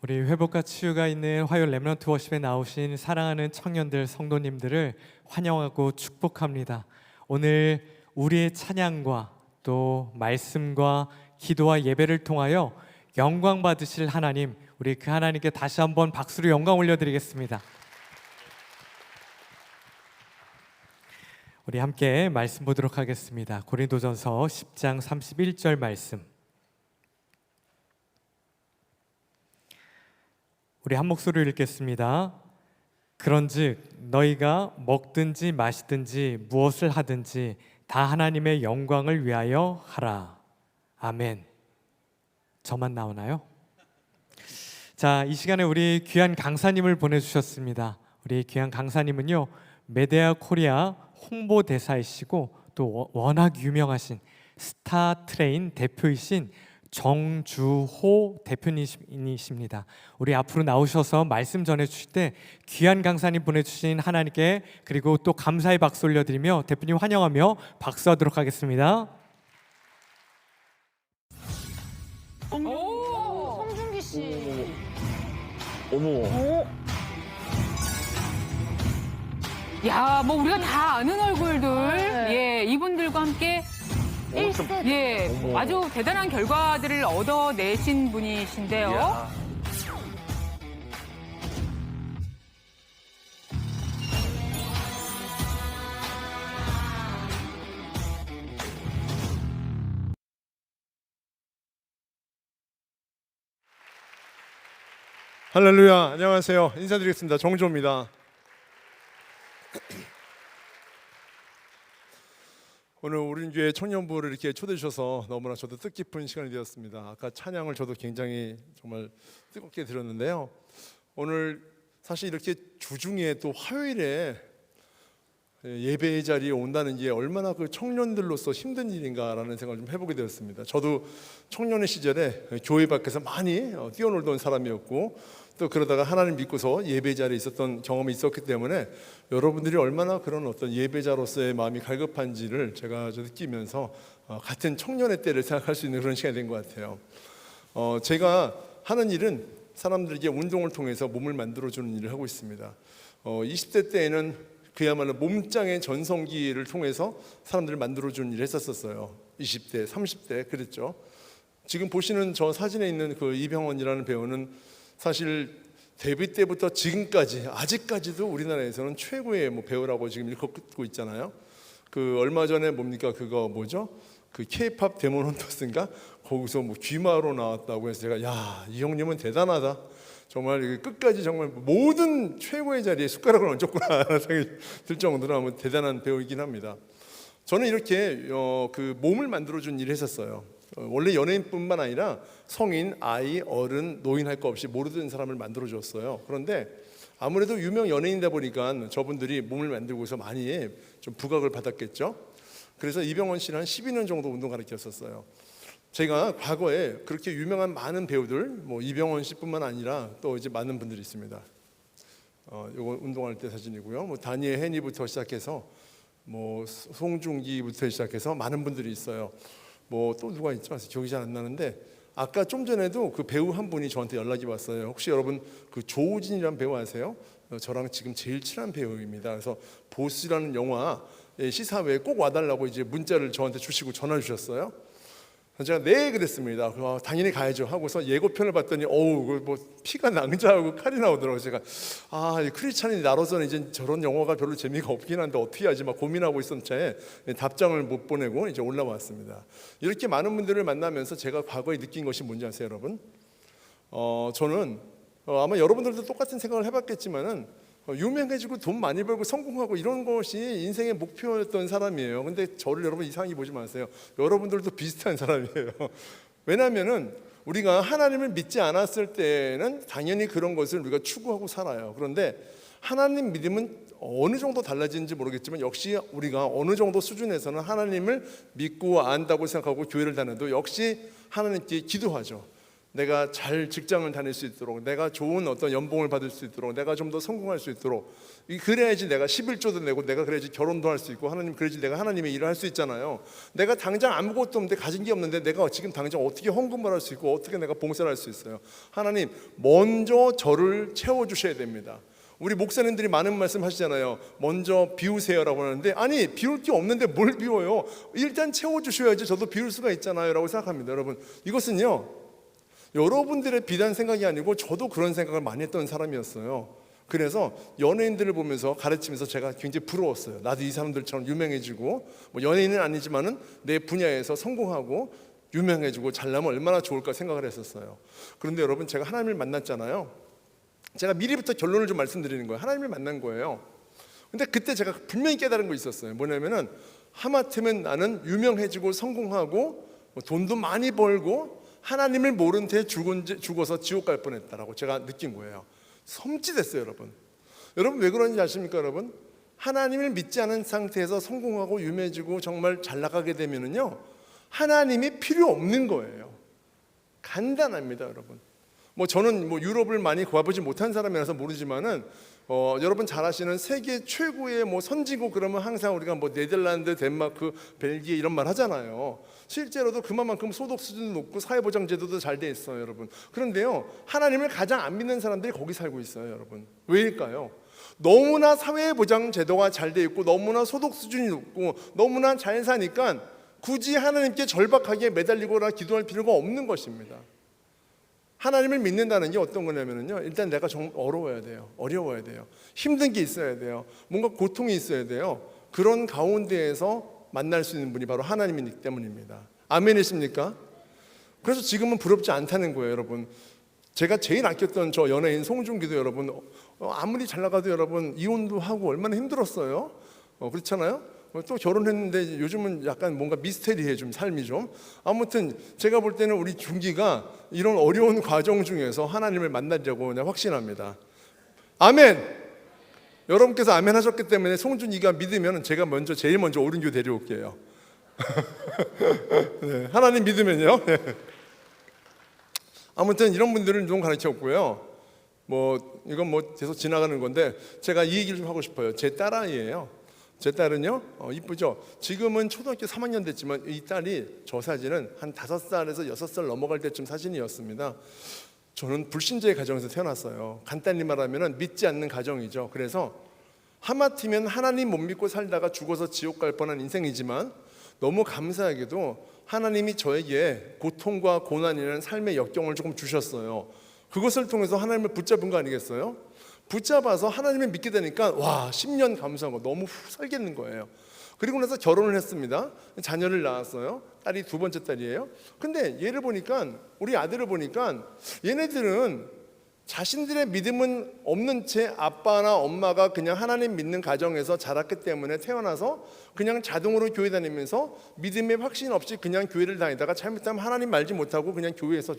우리 회복과 치유가 있는 화요 렘넌트 워십에 나오신 사랑하는 청년들, 성도님들을 환영하고 축복합니다. 오늘 우리의 찬양과 또 말씀과 기도와 예배를 통하여 영광 받으실 하나님, 우리 그 하나님께 다시 한번 박수로 영광 올려드리겠습니다. 우리 함께 말씀 보도록 하겠습니다. 고린도전서 10장 31절 말씀. 우리 한 목소리로 읽겠습니다. 그런즉 너희가 먹든지 마시든지 무엇을 하든지 다 하나님의 영광을 위하여 하라. 아멘. 저만 나오나요? 자, 이 시간에 우리 귀한 강사님을 보내주셨습니다. 우리 귀한 강사님은요, 메데아 코리아 홍보대사이시고 또 워낙 유명하신 스타트레인 대표이신 정주호 대표님이십니다. 우리 앞으로 나오셔서 말씀 전해주실 때 귀한 강사님 보내주신 하나님께 그리고 또 감사의 박수 올려드리며 대표님 환영하며 박수하도록 하겠습니다. 오, 송중기 씨. 어머. 야, 뭐 우리가 다 아는 얼굴들, 예, 이분들과 함께 1세대. 예, 어머. 아주 대단한 결과들을 얻어내신 분이신데요. 이야. 할렐루야, 안녕하세요. 인사드리겠습니다. 정조입니다. 오늘 우린교회 청년부를 이렇게 초대해 주셔서 너무나 저도 뜻깊은 시간이 되었습니다. 아까 찬양을 저도 굉장히 정말 뜨겁게 들었는데요. 오늘 사실 이렇게 주중에 또 화요일에 예배의 자리에 온다는 게 얼마나 그 청년들로서 힘든 일인가라는 생각을 좀 해보게 되었습니다. 저도 청년의 시절에 교회 밖에서 많이 뛰어놀던 사람이었고 또 그러다가 하나님 믿고서 예배 자리에 있었던 경험이 있었기 때문에 여러분들이 얼마나 그런 어떤 예배자로서의 마음이 갈급한지를 제가 느끼면서 같은 청년의 때를 생각할 수 있는 그런 시간이 된 것 같아요. 제가 하는 일은 사람들에게 운동을 통해서 몸을 만들어주는 일을 하고 있습니다. 20대 때에는 그야말로 몸짱의 전성기를 통해서 사람들을 만들어주는 일을 했었어요. 20대, 30대 그랬죠. 지금 보시는 저 사진에 있는 그 이병헌이라는 배우는 사실 데뷔 때부터 지금까지 아직까지도 우리나라에서는 최고의 배우라고 지금 일컫고 있잖아요. 그 얼마 전에 뭡니까 그거 뭐죠? 그 K-팝 데몬 헌터스인가? 거기서 귀마로 나왔다고 해서 제가 야, 이 형님은 대단하다. 정말 끝까지 정말 모든 최고의 자리에 숟가락을 얹었구나 라는 생각이 들 정도로 아무 대단한 배우이긴 합니다. 저는 이렇게 그 몸을 만들어준 일을 했었어요. 원래 연예인뿐만 아니라 성인, 아이, 어른, 노인 할 거 없이 모르는 사람을 만들어줬어요. 그런데 아무래도 유명 연예인이다 보니까 저분들이 몸을 만들고서 많이 좀 부각을 받았겠죠. 그래서 이병헌 씨는 한 12년 정도 운동 가르쳤었어요. 제가 과거에 그렇게 유명한 많은 배우들, 이병헌 씨뿐만 아니라 또 이제 많은 분들이 있습니다. 요거 운동할 때 사진이고요. 다니엘 헤니부터 시작해서 송중기부터 시작해서 많은 분들이 있어요. 또 누가 있죠? 기억이 잘 안 나는데 아까 좀 전에도 그 배우 한 분이 저한테 연락이 왔어요. 혹시 여러분 그 조우진이라는 배우 아세요? 저랑 지금 제일 친한 배우입니다. 그래서 보스라는 영화 시사회에 꼭 와달라고 이제 문자를 저한테 주시고 전화 주셨어요. 제가 네 그랬습니다. 당연히 가야죠 하고서 예고편을 봤더니 피가 낭자하고 칼이 나오더라고요. 제가 크리스찬이 나로서는 이제 저런 영화가 별로 재미가 없긴 한데 어떻게 하지 막 고민하고 있었던 차에 답장을 못 보내고 이제 올라왔습니다. 이렇게 많은 분들을 만나면서 제가 과거에 느낀 것이 뭔지 아세요, 여러분? 저는 아마 여러분들도 똑같은 생각을 해봤겠지만은 유명해지고 돈 많이 벌고 성공하고 이런 것이 인생의 목표였던 사람이에요. 근데 저를 여러분 이상하게 보지 마세요. 여러분들도 비슷한 사람이에요. 왜냐하면은 우리가 하나님을 믿지 않았을 때는 당연히 그런 것을 우리가 추구하고 살아요. 그런데 하나님 믿음은 어느 정도 달라지는지 모르겠지만 역시 우리가 어느 정도 수준에서는 하나님을 믿고 안다고 생각하고 교회를 다녀도 역시 하나님께 기도하죠. 내가 잘 직장을 다닐 수 있도록, 내가 좋은 어떤 연봉을 받을 수 있도록, 내가 좀 더 성공할 수 있도록, 그래야지 내가 11조도 내고, 내가 그래야지 결혼도 할 수 있고, 하나님 그래야지 내가 하나님의 일을 할 수 있잖아요. 내가 당장 아무것도 없는데, 가진 게 없는데 내가 지금 당장 어떻게 헌금을 할 수 있고, 어떻게 내가 봉사를 할 수 있어요? 하나님 먼저 저를 채워주셔야 됩니다. 우리 목사님들이 많은 말씀 하시잖아요. 먼저 비우세요라고 하는데, 아니 비울 게 없는데 뭘 비워요? 일단 채워주셔야지 저도 비울 수가 있잖아요 라고 생각합니다. 여러분, 이것은요 여러분들의 비단 생각이 아니고 저도 그런 생각을 많이 했던 사람이었어요. 그래서 연예인들을 보면서 가르치면서 제가 굉장히 부러웠어요. 나도 이 사람들처럼 유명해지고, 뭐 연예인은 아니지만은 내 분야에서 성공하고 유명해지고 잘나면 얼마나 좋을까 생각을 했었어요. 그런데 여러분, 제가 하나님을 만났잖아요. 제가 미리부터 결론을 좀 말씀드리는 거예요. 하나님을 만난 거예요. 근데 그때 제가 분명히 깨달은 거 있었어요. 뭐냐면은 하마터면 나는 유명해지고 성공하고 돈도 많이 벌고 하나님을 모른 채 죽어서 지옥 갈 뻔했다라고 제가 느낀 거예요. 섬찟했어요. 여러분 왜 그런지 아십니까? 여러분, 하나님을 믿지 않은 상태에서 성공하고 유명해지고 정말 잘 나가게 되면은요 하나님이 필요 없는 거예요. 간단합니다. 여러분, 뭐 저는 뭐 유럽을 많이 가보지 못한 사람이라서 모르지만은 여러분 잘 아시는 세계 최고의 뭐 선진국 그러면 항상 우리가 뭐 네덜란드, 덴마크, 벨기에 이런 말 하잖아요. 실제로도 그만큼 소득 수준도 높고 사회보장 제도도 잘 돼 있어요, 여러분. 그런데요, 하나님을 가장 안 믿는 사람들이 거기 살고 있어요, 여러분. 왜일까요? 너무나 사회보장 제도가 잘 돼 있고 너무나 소득 수준이 높고 너무나 잘 사니까 굳이 하나님께 절박하게 매달리거나 기도할 필요가 없는 것입니다. 하나님을 믿는다는 게 어떤 거냐면요, 일단 내가 정말 어려워야 돼요. 힘든 게 있어야 돼요. 뭔가 고통이 있어야 돼요. 그런 가운데에서 만날 수 있는 분이 바로 하나님이기 때문입니다. 아멘이십니까? 그래서 지금은 부럽지 않다는 거예요, 여러분. 제가 제일 아꼈던 저 연예인 송중기도 여러분, 아무리 잘 나가도 여러분 이혼도 하고 얼마나 힘들었어요. 그렇잖아요. 또 결혼했는데 요즘은 약간 뭔가 미스테리해, 좀 삶이 좀. 아무튼 제가 볼 때는 우리 중기가 이런 어려운 과정 중에서 하나님을 만나려고 그냥 확신합니다. 아멘. 여러분께서 아멘 하셨기 때문에 송준이가 믿으면 제가 제일 먼저 오른교 데려올게요. 네, 하나님 믿으면요. 네. 아무튼 이런 분들을 좀 가르쳤고요. 뭐 이건 뭐 계속 지나가는 건데 제가 이 얘기를 좀 하고 싶어요. 제 딸아이예요. 제 딸은요, 이쁘죠? 지금은 초등학교 3학년 됐지만 이 딸이, 저 사진은 한 5살에서 6살 넘어갈 때쯤 사진이었습니다. 저는 불신자의 가정에서 태어났어요. 간단히 말하면 믿지 않는 가정이죠. 그래서 하마터면 하나님 못 믿고 살다가 죽어서 지옥 갈 뻔한 인생이지만 너무 감사하게도 하나님이 저에게 고통과 고난이라는 삶의 역경을 조금 주셨어요. 그것을 통해서 하나님을 붙잡은 거 아니겠어요? 붙잡아서 하나님을 믿게 되니까 와, 10년 감수하고 너무 살겠는 거예요. 그리고 나서 결혼을 했습니다. 자녀를 낳았어요. 딸이 2번째 딸이에요. 근데 얘를 보니까, 우리 아들을 보니까 얘네들은 자신들의 믿음은 없는 채 아빠나 엄마가 그냥 하나님 믿는 가정에서 자랐기 때문에 태어나서 그냥 자동으로 교회 다니면서 믿음의 확신 없이 그냥 교회를 다니다가 잘못하면 하나님 말지 못하고 그냥 교회에서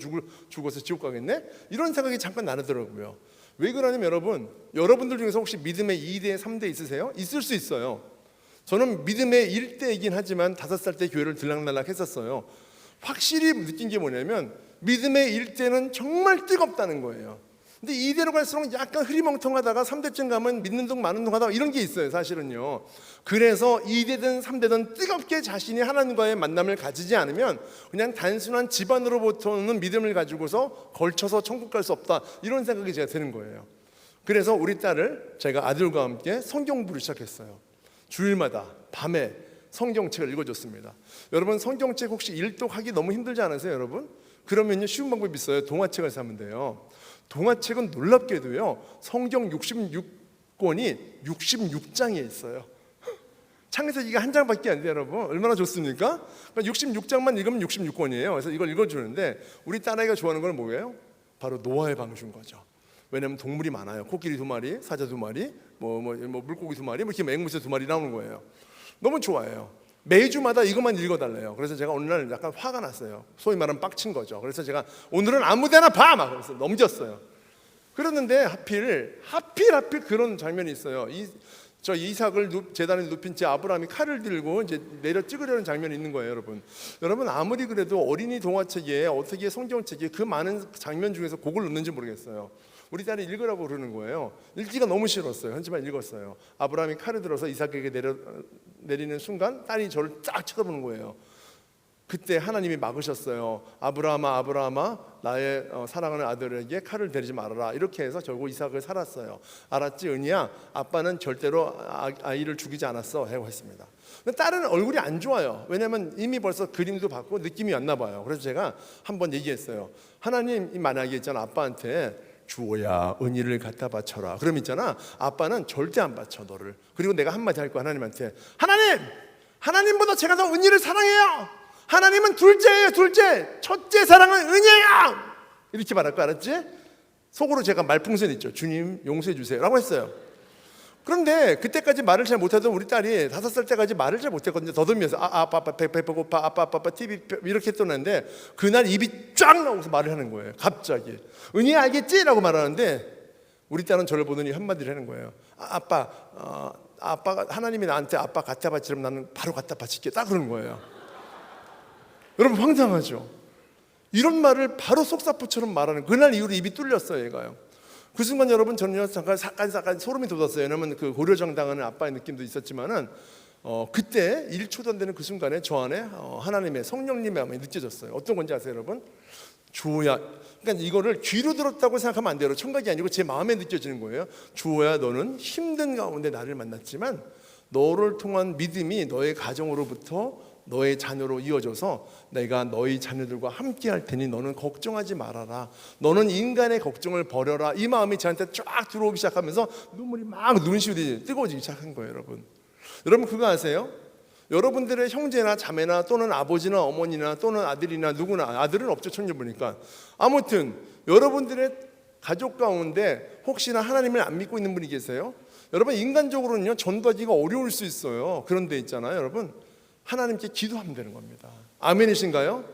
죽어서 지옥 가겠네? 이런 생각이 잠깐 나더라고요. 왜 그러냐면 여러분들 중에서 혹시 믿음의 2대, 3대 있으세요? 있을 수 있어요. 저는 믿음의 1대이긴 하지만 5살 때 교회를 들락날락 했었어요. 확실히 느낀 게 뭐냐면 믿음의 1대는 정말 뜨겁다는 거예요. 근데 2대로 갈수록 약간 흐리멍텅하다가 3대쯤 가면 믿는 둥 마는 둥 하다가 이런 게 있어요, 사실은요. 그래서 2대든 3대든 뜨겁게 자신이 하나님과의 만남을 가지지 않으면 그냥 단순한 집안으로부터는 믿음을 가지고서 걸쳐서 천국 갈 수 없다, 이런 생각이 제가 드는 거예요. 그래서 우리 딸을 제가 아들과 함께 성경 공부를 시작했어요. 주일마다 밤에 성경책을 읽어줬습니다. 여러분, 성경책 혹시 일독하기 너무 힘들지 않으세요, 여러분? 그러면요, 쉬운 방법이 있어요. 동화책을 사면 돼요. 동화책은 놀랍게도요, 성경 66권이 66장에 있어요. 창세기가 한 장밖에 안 돼요, 여러분. 얼마나 좋습니까? 그러니까 66장만 읽으면 66권이에요. 그래서 이걸 읽어주는데 우리 딸아이가 좋아하는 건 뭐예요? 바로 노아의 방주인 거죠. 왜냐하면 동물이 많아요. 코끼리 2마리, 사자 2마리, 뭐 물고기 2마리, 뭐 이렇게 앵무새 2마리 나오는 거예요. 너무 좋아해요. 매주마다 이것만 읽어달래요. 그래서 제가 어느 날 약간 화가 났어요. 소위 말하면 빡친 거죠. 그래서 제가 오늘은 아무데나 봐! 막 그래서 넘겼어요. 그랬는데 하필 그런 장면이 있어요. 저 이삭을 제단에 눕힌 채 아브라함이 칼을 들고 이제 내려 찍으려는 장면이 있는 거예요, 여러분. 여러분 아무리 그래도 어린이 동화책에 어떻게 성경책에 그 많은 장면 중에서 그걸 넣는지 모르겠어요. 우리 딸이 읽으라고 그러는 거예요. 읽기가 너무 싫었어요. 하지만 읽었어요. 아브라함이 칼을 들어서 이삭에게 내리는 순간 딸이 저를 딱 쳐다보는 거예요. 그때 하나님이 막으셨어요. 아브라함아 아브라함아 나의 사랑하는 아들에게 칼을 대리지 말아라. 이렇게 해서 결국 이삭을 살았어요. 알았지 은희야? 아빠는 절대로 아이를 죽이지 않았어 하고 했습니다. 근데 딸은 얼굴이 안 좋아요. 왜냐하면 이미 벌써 그림도 봤고 느낌이 왔나 봐요. 그래서 제가 한번 얘기했어요. 하나님 만약에 있잖아 아빠한테 주호야 은희를 갖다 바쳐라. 그럼 있잖아 아빠는 절대 안 바쳐 너를. 그리고 내가 한마디 할 거야 하나님한테. 하나님보다 제가 더 은희를 사랑해요. 하나님은 둘째예요. 둘째. 첫째 사랑은 은혜예요. 이렇게 말할 거 알았지? 속으로 제가 말풍선 있죠. 주님 용서해 주세요 라고 했어요. 그런데 그때까지 말을 잘 못하던 우리 딸이 5살 때까지 말을 잘 못했거든요. 더듬면서 아빠 배고파 아빠 TV 이렇게 했었는데 그날 입이 쫙 나오면서 말을 하는 거예요. 갑자기 은희 알겠지? 라고 말하는데 우리 딸은 저를 보더니 한마디를 하는 거예요. 아빠가 하나님이 나한테 아빠 갖다 바치려면 나는 바로 갖다 바칠게 딱 그러는 거예요. 여러분 황당하죠? 이런 말을 바로 속사포처럼 말하는 그날 이후로 입이 뚫렸어요 얘가요. 그 순간 여러분 저는요 잠깐 소름이 돋았어요. 왜냐면 그 고려정당하는 아빠의 느낌도 있었지만은 그때 1초도 안 되는 그 순간에 저 안에 하나님의 성령님의 마음이 느껴졌어요. 어떤 건지 아세요 여러분? 주호야, 그러니까 이거를 귀로 들었다고 생각하면 안 돼요. 청각이 아니고 제 마음에 느껴지는 거예요. 주호야 너는 힘든 가운데 나를 만났지만 너를 통한 믿음이 너의 가정으로부터 너의 자녀로 이어져서 내가 너희 자녀들과 함께 할 테니 너는 걱정하지 말아라. 너는 인간의 걱정을 버려라. 이 마음이 저한테 쫙 들어오기 시작하면서 눈물이 막 눈시울이 뜨거워지기 시작한 거예요 여러분. 여러분 그거 아세요? 여러분들의 형제나 자매나 또는 아버지나 어머니나 또는 아들이나 누구나 아들은 없죠 청년 보니까 아무튼 여러분들의 가족 가운데 혹시나 하나님을 안 믿고 있는 분이 계세요? 여러분 인간적으로는요 전도하기가 어려울 수 있어요. 그런데 있잖아요 여러분 하나님께 기도하면 되는 겁니다. 아멘이신가요?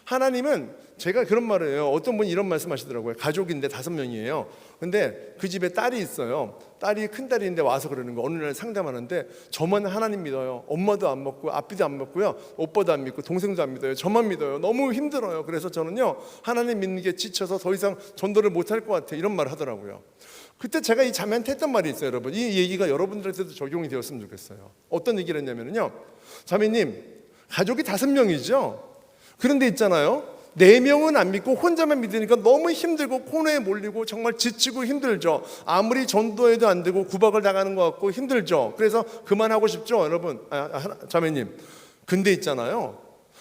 하나님은 제가 그런 말을 해요. 어떤 분이 이런 말씀하시더라고요. 가족인데 5명이에요. 근데 그 집에 딸이 있어요. 딸이 큰 딸이 있는데 와서 그러는 거. 어느 날 상담하는데 저만 하나님 믿어요. 엄마도 안 믿고 아빠도 안 믿고요. 오빠도 안 믿고 동생도 안 믿어요. 저만 믿어요. 너무 힘들어요. 그래서 저는요 하나님 믿는 게 지쳐서 더 이상 전도를 못할 것 같아요. 이런 말을 하더라고요. 그때 제가 이 자매한테 했던 말이 있어요 여러분. 이 얘기가 여러분들한테도 적용이 되었으면 좋겠어요. 어떤 얘기를 했냐면요 자매님 가족이 5명이죠. 그런데 있잖아요 4명은 안 믿고 혼자만 믿으니까 너무 힘들고 코너에 몰리고 정말 지치고 힘들죠. 아무리 전도해도 안 되고 구박을 당하는 것 같고 힘들죠. 그래서 그만하고 싶죠 여러분. 자매님 근데 있잖아요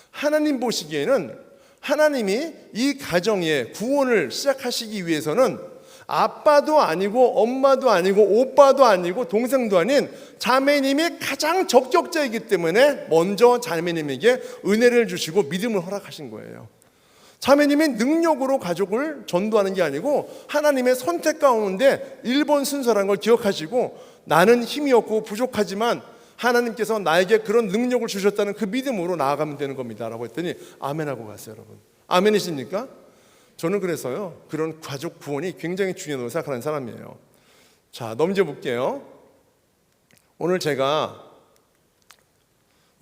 하나님 보시기에는 하나님이 이 가정의 구원을 시작하시기 위해서는 아빠도 아니고 엄마도 아니고 오빠도 아니고 동생도 아닌 자매님이 가장 적격자이기 때문에 먼저 자매님에게 은혜를 주시고 믿음을 허락하신 거예요. 자매님이 능력으로 가족을 전도하는 게 아니고 하나님의 선택 가운데 1번 순서라는 걸 기억하시고 나는 힘이 없고 부족하지만 하나님께서 나에게 그런 능력을 주셨다는 그 믿음으로 나아가면 되는 겁니다 라고 했더니 아멘하고 갔어요 여러분. 아멘이십니까? 저는 그래서요 그런 가족 구원이 굉장히 중요하다고 생각하는 사람이에요. 자 넘겨 볼게요. 오늘 제가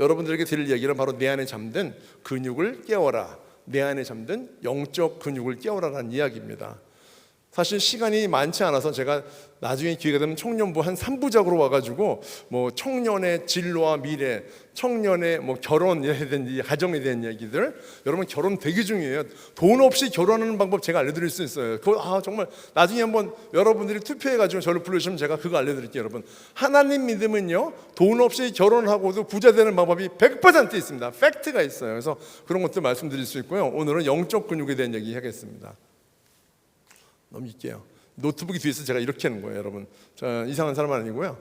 여러분들에게 드릴 얘기는 바로 내 안에 잠든 근육을 깨워라. 내 안에 잠든 영적 근육을 깨워라라는 이야기입니다. 사실 시간이 많지 않아서 제가 나중에 기회가 되면 청년부 한 3부작으로 와가지고 뭐 청년의 진로와 미래, 청년의 뭐 결혼에 대한 가정에 대한 이야기들 여러분 결혼 되게 중요해요. 돈 없이 결혼하는 방법 제가 알려드릴 수 있어요. 그거 정말 나중에 한번 여러분들이 투표해가지고 저를 불러주시면 제가 그거 알려드릴게요. 여러분 하나님 믿음은요 돈 없이 결혼하고도 부자 되는 방법이 100% 있습니다. 팩트가 있어요. 그래서 그런 것도 말씀드릴 수 있고요. 오늘은 영적 근육에 대한 얘기 하겠습니다. 넘길게요. 노트북이 뒤에서 제가 이렇게 하는 거예요, 여러분. 저 이상한 사람은 아니고요.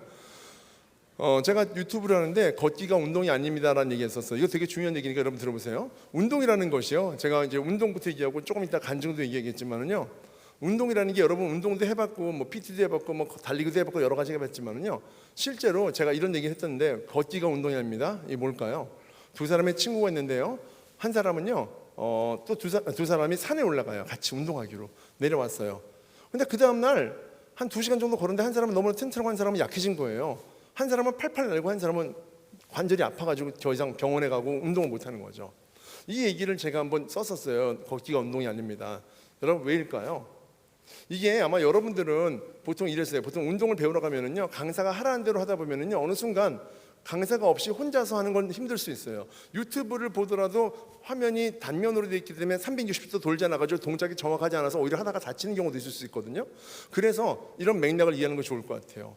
제가 유튜브를 하는데 걷기가 운동이 아닙니다라는 얘기했었어요. 이거 되게 중요한 얘기니까 여러분 들어보세요. 운동이라는 것이요. 제가 이제 운동부터 얘기하고 조금 이따 간증도 얘기하겠지만은요. 운동이라는 게 여러분 운동도 해봤고 뭐 PT도 해봤고 뭐 달리기도 해봤고 여러 가지 해봤지만은요. 실제로 제가 이런 얘기 했었는데 걷기가 운동이 아닙니다. 이게 뭘까요? 두 사람의 친구가 있는데요. 한 사람은요. 또 두 사람이 산에 올라가요. 같이 운동하기로 내려왔어요. 근데 그 다음 날 한 2시간 정도 걸었는데 한 사람은 너무 튼튼하고 한 사람은 약해진 거예요. 한 사람은 팔팔 날고 한 사람은 관절이 아파가지고 더 이상 병원에 가고 운동을 못하는 거죠. 이 얘기를 제가 한번 썼었어요. 걷기가 운동이 아닙니다. 여러분 왜일까요? 이게 아마 여러분들은 보통 이랬어요. 보통 운동을 배우러 가면은요, 강사가 하라는 대로 하다 보면은요, 어느 순간 강사가 없이 혼자서 하는 건 힘들 수 있어요. 유튜브를 보더라도 화면이 단면으로 되어 있기 때문에 360도 돌지 않아가지고 동작이 정확하지 않아서 오히려 하다가 다치는 경우도 있을 수 있거든요. 그래서 이런 맥락을 이해하는 것이 좋을 것 같아요.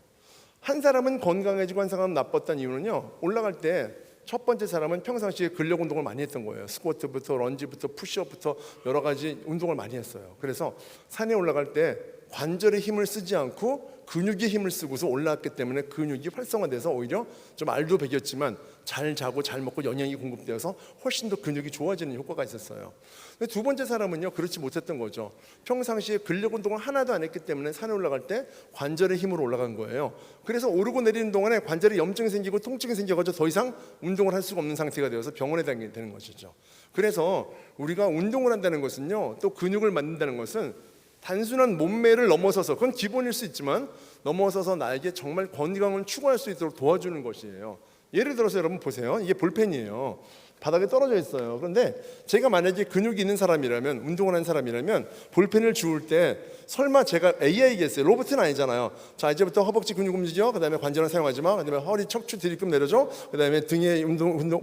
한 사람은 건강해지고 한 사람은 나빴다는 이유는요, 올라갈 때 첫 번째 사람은 평상시에 근력 운동을 많이 했던 거예요. 스쿼트부터 런지부터 푸시업부터 여러 가지 운동을 많이 했어요. 그래서 산에 올라갈 때 관절에 힘을 쓰지 않고 근육에 힘을 쓰고서 올라왔기 때문에 근육이 활성화돼서 오히려 좀 알도 배겼지만 잘 자고 잘 먹고 영양이 공급되어서 훨씬 더 근육이 좋아지는 효과가 있었어요. 근데 두 번째 사람은요, 그렇지 못했던 거죠. 평상시에 근력 운동을 하나도 안 했기 때문에 산에 올라갈 때 관절의 힘으로 올라간 거예요. 그래서 오르고 내리는 동안에 관절에 염증이 생기고 통증이 생겨가지고 더 이상 운동을 할 수가 없는 상태가 되어서 병원에 다니게 되는 것이죠. 그래서 우리가 운동을 한다는 것은요, 또 근육을 만든다는 것은 단순한 몸매를 넘어서서, 그건 기본일 수 있지만 넘어서서 나에게 정말 건강을 추구할 수 있도록 도와주는 것이에요. 예를 들어서 여러분 보세요. 이게 볼펜이에요. 바닥에 떨어져 있어요. 그런데 제가 만약에 근육이 있는 사람이라면, 운동을 한 사람이라면 볼펜을 주울 때 설마 제가 AI겠어요? 로봇은 아니잖아요. 자, 이제부터 허벅지 근육 움직여, 그 다음에 관절은 사용하지 마, 그 다음에 허리 척추 뒤리끔 내려줘, 그 다음에 등의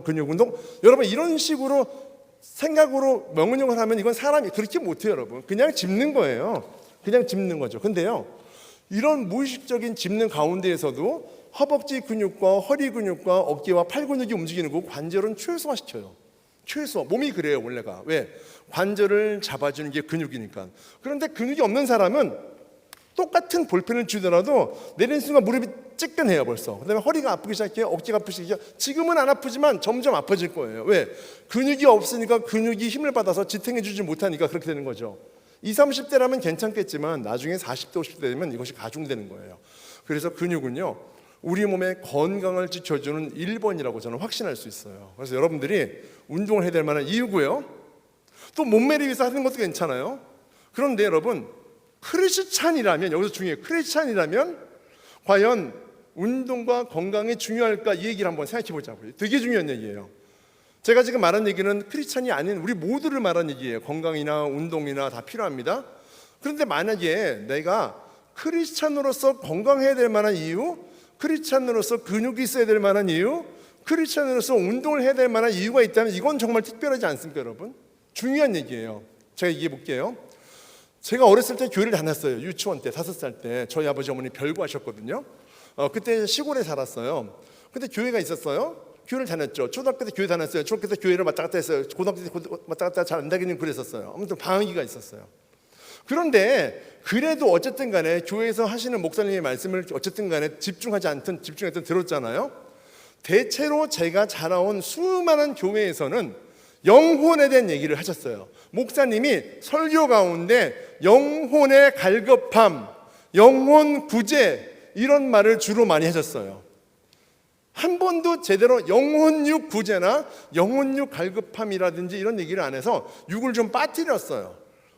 근육 운동. 여러분 이런 식으로 생각으로 명령을 하면 이건 사람이 그렇게 못해요. 여러분 그냥 짚는 거예요. 그냥 짚는 거죠. 근데요, 이런 무의식적인 짚는 가운데에서도 허벅지 근육과 허리 근육과 어깨와 팔 근육이 움직이는 거 관절은 최소화시켜요. 최소. 몸이 그래요 원래가. 왜? 관절을 잡아주는 게 근육이니까. 그런데 근육이 없는 사람은 똑같은 볼펜을 주더라도 내리는 순간 무릎이 찌끈해요 벌써. 그다음에 허리가 아프기 시작해요. 어깨가 아프기 시작해요. 지금은 안 아프지만 점점 아파질 거예요. 왜? 근육이 없으니까 근육이 힘을 받아서 지탱해주지 못하니까 그렇게 되는 거죠. 20, 30대라면 괜찮겠지만 나중에 40대, 50대 되면 이것이 가중되는 거예요. 그래서 근육은요, 우리 몸의 건강을 지켜주는 1번이라고 저는 확신할 수 있어요. 그래서 여러분들이 운동을 해야 될 만한 이유고요. 또 몸매를 위해서 하는 것도 괜찮아요. 그런데 여러분 크리스찬이라면, 여기서 중요해요. 크리스찬이라면 과연 운동과 건강이 중요할까, 이 얘기를 한번 생각해 보자고요. 되게 중요한 얘기예요. 제가 지금 말한 얘기는 크리스찬이 아닌 우리 모두를 말한 얘기예요. 건강이나 운동이나 다 필요합니다. 그런데 만약에 내가 크리스찬으로서 건강해야 될 만한 이유, 크리스찬으로서 근육이 있어야 될 만한 이유, 크리스찬으로서 운동을 해야 될 만한 이유가 있다면 이건 정말 특별하지 않습니까 여러분? 중요한 얘기예요. 제가 얘기해 볼게요. 제가 어렸을 때 교회를 다녔어요. 유치원 때 5살 때 저희 아버지 어머니 별거하셨거든요. 그때 시골에 살았어요. 근데 교회가 있었어요. 교회를 다녔죠. 초등학교 때 교회 다녔어요. 중학교 때 교회를 왔다 갔다 했어요. 고등학교 때 왔다 갔다 잘 안 다니는 그랬었어요. 아무튼 방학기가 있었어요. 그런데 그래도 어쨌든 간에 교회에서 하시는 목사님의 말씀을 어쨌든 간에 집중했든 들었잖아요. 대체로 제가 자라온 수많은 교회에서는 영혼에 대한 얘기를 하셨어요. 목사님이 설교 가운데 영혼의 갈급함, 영혼 구제, 이런 말을 주로 많이 하셨어요. 한 번도 제대로 영혼육 구제나 영혼육 갈급함이라든지 이런 얘기를 안 해서 육을 좀 빠뜨렸어요.